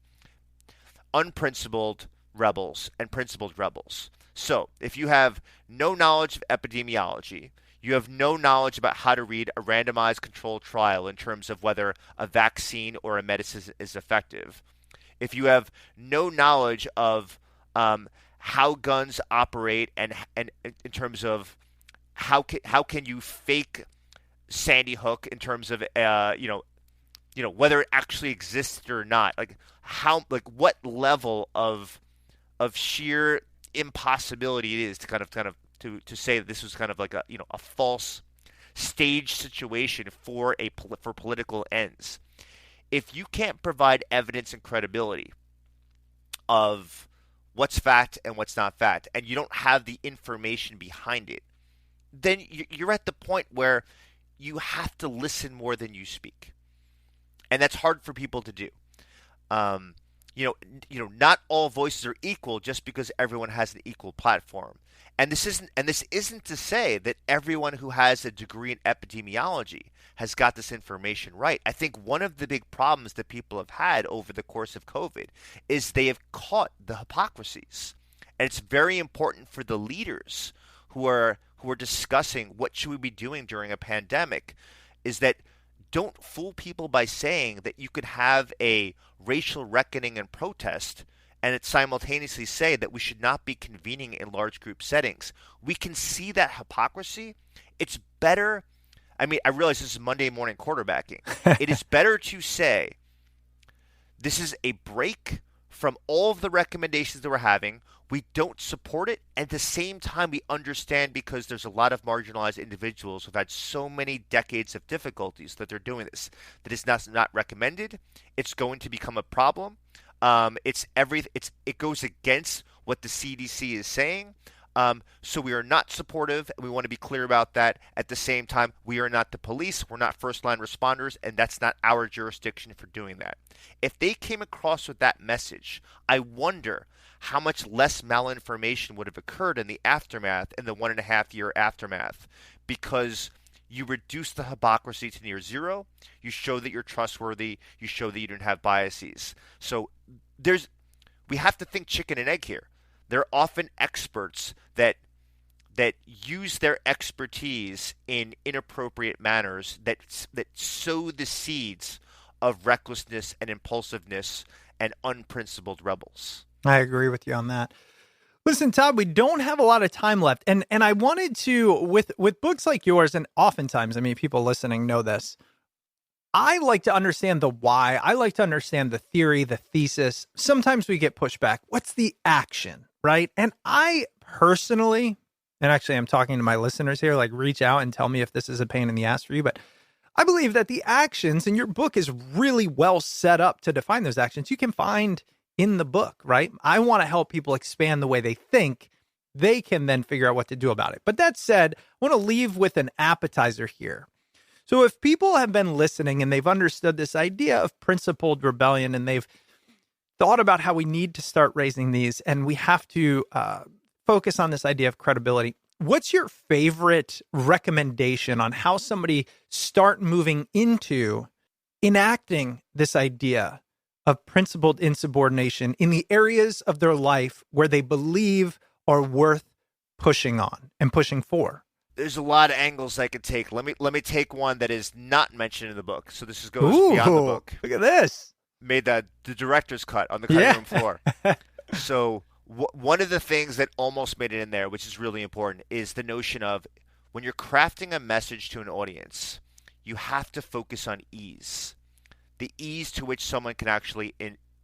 unprincipled rebels and principled rebels. So if you have no knowledge of epidemiology, you have no knowledge about how to read a randomized controlled trial in terms of whether a vaccine or a medicine is effective, if you have no knowledge of how guns operate and in terms of how can you fake Sandy Hook in terms of whether it actually existed or not, what level of sheer impossibility it is to kind of to say that this was kind of like a false stage situation for political ends. If you can't provide evidence and credibility of what's fact and what's not fact, and you don't have the information behind it, then you're at the point where you have to listen more than you speak, and that's hard for people to do. Not all voices are equal just because everyone has an equal platform, and this isn't to say that everyone who has a degree in epidemiology has got this information right. I think one of the big problems that people have had over the course of COVID is they have caught the hypocrisies, and it's very important for the leaders who are discussing what should we be doing during a pandemic, is that don't fool people by saying that you could have a racial reckoning and protest and it simultaneously say that we should not be convening in large group settings. We can see that hypocrisy. It's better. I mean, I realize this is Monday morning quarterbacking. It is better to say this is a break from all of the recommendations that we're having. We don't support it. At the same time, we understand because there's a lot of marginalized individuals who've had so many decades of difficulties that they're doing this, that it's not recommended. It's going to become a problem. It goes against what the CDC is saying. So we are not supportive, and we want to be clear about that. At the same time, we are not the police. We're not first-line responders, and that's not our jurisdiction for doing that. If they came across with that message, I wonder how much less malinformation would have occurred in the aftermath, in the 1.5-year aftermath, because you reduce the hypocrisy to near zero. You show that you're trustworthy. You show that you don't have biases. So we have to think chicken and egg here. There are often experts that use their expertise in inappropriate manners that sow the seeds of recklessness and impulsiveness and unprincipled rebels. I agree with you on that. Listen, Todd, we don't have a lot of time left. And I wanted to, with books like yours, and oftentimes, I mean, people listening know this, I like to understand the why. I like to understand the theory, the thesis. Sometimes we get pushback. What's the action, right? And I personally, and actually I'm talking to my listeners here, like reach out and tell me if this is a pain in the ass for you, but I believe that the actions, and your book is really well set up to define those actions, you can find in the book, right? I want to help people expand the way they think. They can then figure out what to do about it. But that said, I want to leave with an appetizer here. So if people have been listening and they've understood this idea of principled rebellion, and they've thought about how we need to start raising these, and we have to focus on this idea of credibility, what's your favorite recommendation on how somebody start moving into enacting this idea of principled insubordination in the areas of their life where they believe are worth pushing on and pushing for? There's a lot of angles I could take. Let me take one that is not mentioned in the book. So this goes beyond the book. Look at this. Made the director's cut on the cutting room floor. So one of the things that almost made it in there, which is really important, is the notion of when you're crafting a message to an audience, you have to focus on ease. The ease to which someone can actually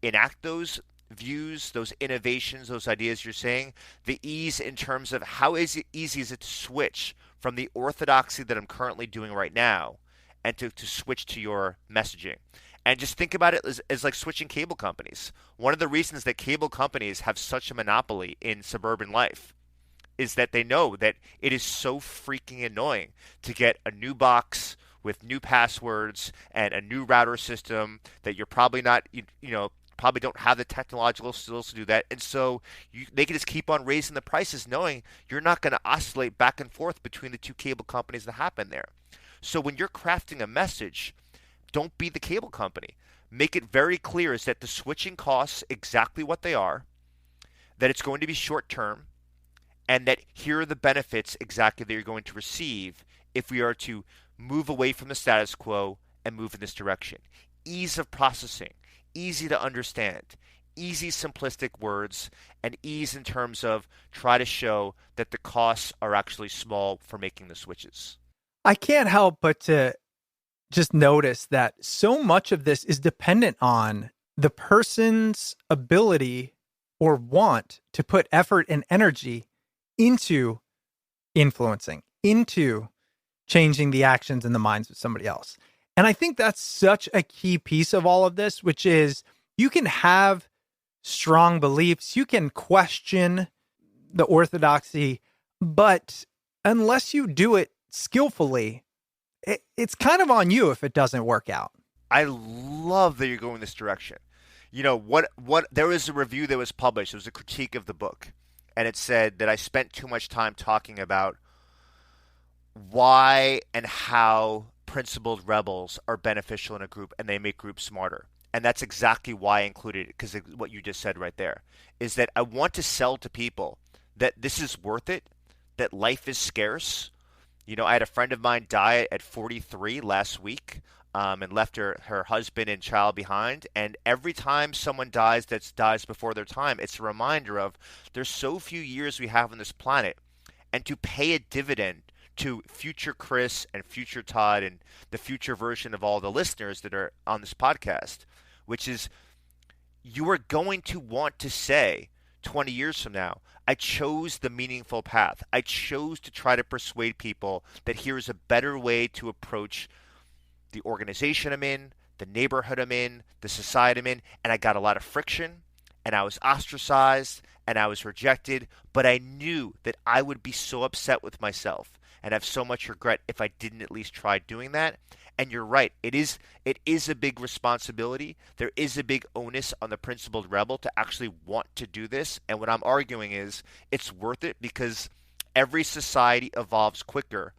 enact those views, those innovations, those ideas you're saying, the ease in terms of how easy is it to switch from the orthodoxy that I'm currently doing right now and to switch to your messaging. And just think about it as like switching cable companies. One of the reasons that cable companies have such a monopoly in suburban life is that they know that it is so freaking annoying to get a new box with new passwords and a new router system that you're probably not, probably don't have the technological skills to do that. And so they can just keep on raising the prices knowing you're not going to oscillate back and forth between the two cable companies that happen there. So when you're crafting a message, don't be the cable company. Make it very clear is that the switching costs exactly what they are, that it's going to be short term, and that here are the benefits exactly that you're going to receive if we are to move away from the status quo and move in this direction. Ease of processing, easy to understand, easy simplistic words, and ease in terms of try to show that the costs are actually small for making the switches. I can't help but to just notice that so much of this is dependent on the person's ability or want to put effort and energy into influencing, into changing the actions and the minds of somebody else. And I think that's such a key piece of all of this, which is you can have strong beliefs, you can question the orthodoxy, but unless you do it skillfully, it's kind of on you if it doesn't work out. I love that you're going this direction. You know, what there was a review that was published. It was a critique of the book. And it said that I spent too much time talking about why and how principled rebels are beneficial in a group and they make groups smarter. And that's exactly why I included it, because what you just said right there is that I want to sell to people that this is worth it, that life is scarce. You know, I had a friend of mine die at 43 last week and left her husband and child behind. And every time someone dies that dies before their time, it's a reminder of there's so few years we have on this planet. And to pay a dividend to future Chris and future Todd and the future version of all the listeners that are on this podcast, which is you are going to want to say 20 years from now, I chose the meaningful path. I chose to try to persuade people that here is a better way to approach the organization I'm in, the neighborhood I'm in, the society I'm in, and I got a lot of friction, and I was ostracized and I was rejected, but I knew that I would be so upset with myself and have so much regret if I didn't at least try doing that. And you're right, it is a big responsibility. There is a big onus on the principled rebel to actually want to do this. And what I'm arguing is it's worth it because every society evolves quicker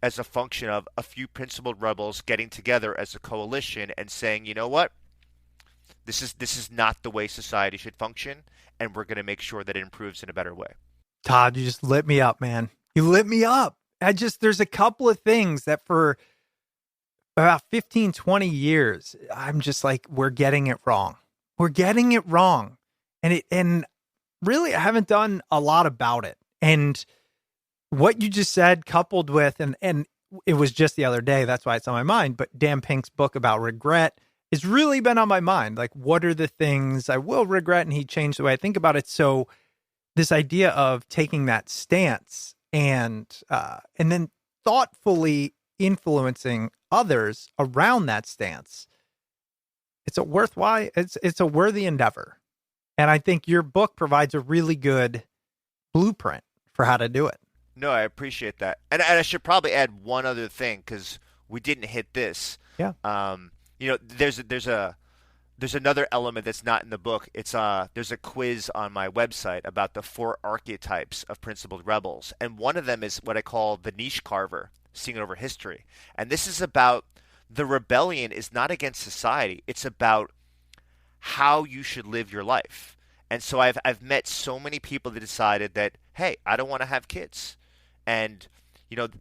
as a function of a few principled rebels getting together as a coalition and saying, you know what, this is not the way society should function, and we're going to make sure that it improves in a better way. Todd, you just lit me up, man. You lit me up. There's a couple of things that for about 15, 20 years, I'm just like, we're getting it wrong. We're getting it wrong. And really, I haven't done a lot about it. And what you just said, coupled with, and it was just the other day, that's why it's on my mind, but Dan Pink's book about regret has really been on my mind. Like, what are the things I will regret? And he changed the way I think about it. So this idea of taking that stance and then thoughtfully influencing others around that stance, it's a worthy endeavor. And I think your book provides a really good blueprint for how to do it. No, I appreciate that. And I should probably add one other thing because we didn't hit this. Yeah. There's another element that's not in the book. There's a quiz on my website about the 4 archetypes of principled rebels. And one of them is what I call the niche carver, seeing it over history. And this is about the rebellion is not against society. It's about how you should live your life. And so I've met so many people that decided that, hey, I don't want to have kids. And,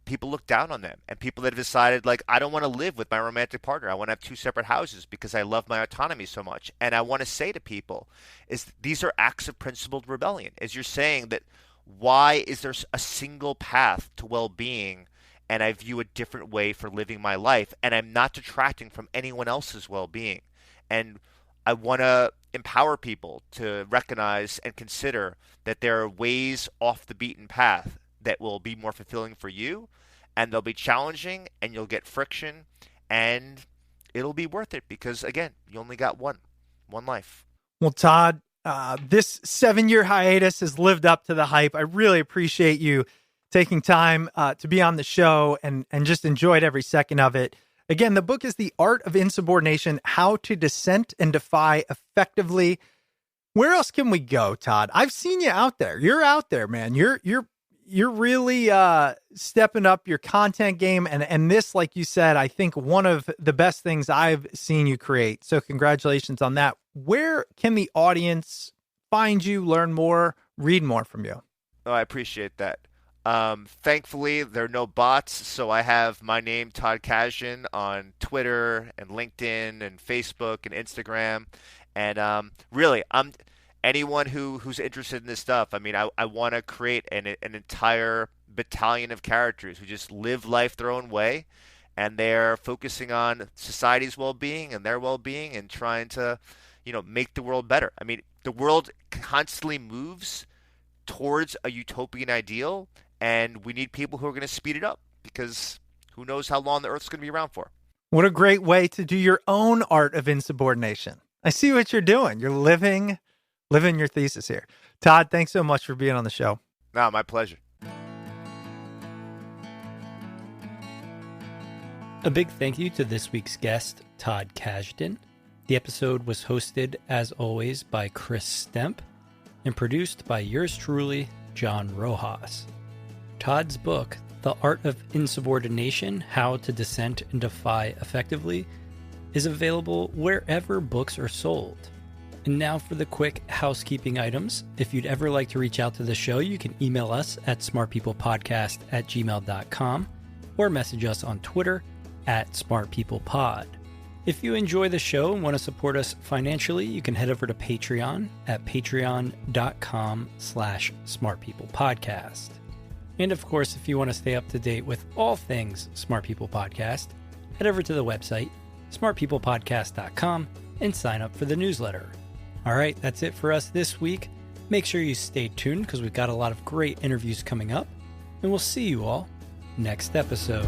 people look down on them. And people that have decided, like, I don't want to live with my romantic partner. I want to have 2 separate houses because I love my autonomy so much. And I want to say to people is these are acts of principled rebellion. As you're saying that, why is there a single path to well-being and I view a different way for living my life, and I'm not detracting from anyone else's well-being? And I want to empower people to recognize and consider that there are ways off the beaten path that will be more fulfilling for you, and they'll be challenging, and you'll get friction, and it'll be worth it because, again, you only got one life. Well, Todd, this 7-year hiatus has lived up to the hype. I really appreciate you taking time to be on the show and just enjoyed every second of it. Again, the book is The Art of Insubordination, How to Dissent and Defy Effectively. Where else can we go, Todd? I've seen you out there. You're out there, man. You're really stepping up your content game. And this, like you said, I think one of the best things I've seen you create. So congratulations on that. Where can the audience find you, learn more, read more from you? Oh, I appreciate that. Thankfully, there are no bots, so I have my name, Todd Kashdan, on Twitter and LinkedIn and Facebook and Instagram. And really, I'm anyone who's interested in this stuff. I mean, I want to create an entire battalion of characters who just live life their own way, and they're focusing on society's well-being and their well-being and trying to, make the world better. I mean, the world constantly moves towards a utopian ideal, and we need people who are going to speed it up because who knows how long the Earth's going to be around for. What a great way to do your own art of insubordination. I see what you're doing. You're living your thesis here. Todd, thanks so much for being on the show. No, my pleasure. A big thank you to this week's guest, Todd Kashdan. The episode was hosted, as always, by Chris Stemp and produced by yours truly, John Rojas. Todd's book, The Art of Insubordination, How to Dissent and Defy Effectively, is available wherever books are sold. And now for the quick housekeeping items. If you'd ever like to reach out to the show, you can email us at smartpeoplepodcast@gmail.com or message us on Twitter @smartpeoplepod. If you enjoy the show and want to support us financially, you can head over to Patreon at patreon.com/smartpeoplepodcast. And of course, if you want to stay up to date with all things Smart People Podcast, head over to the website, smartpeoplepodcast.com, and sign up for the newsletter. All right, that's it for us this week. Make sure you stay tuned because we've got a lot of great interviews coming up, and we'll see you all next episode.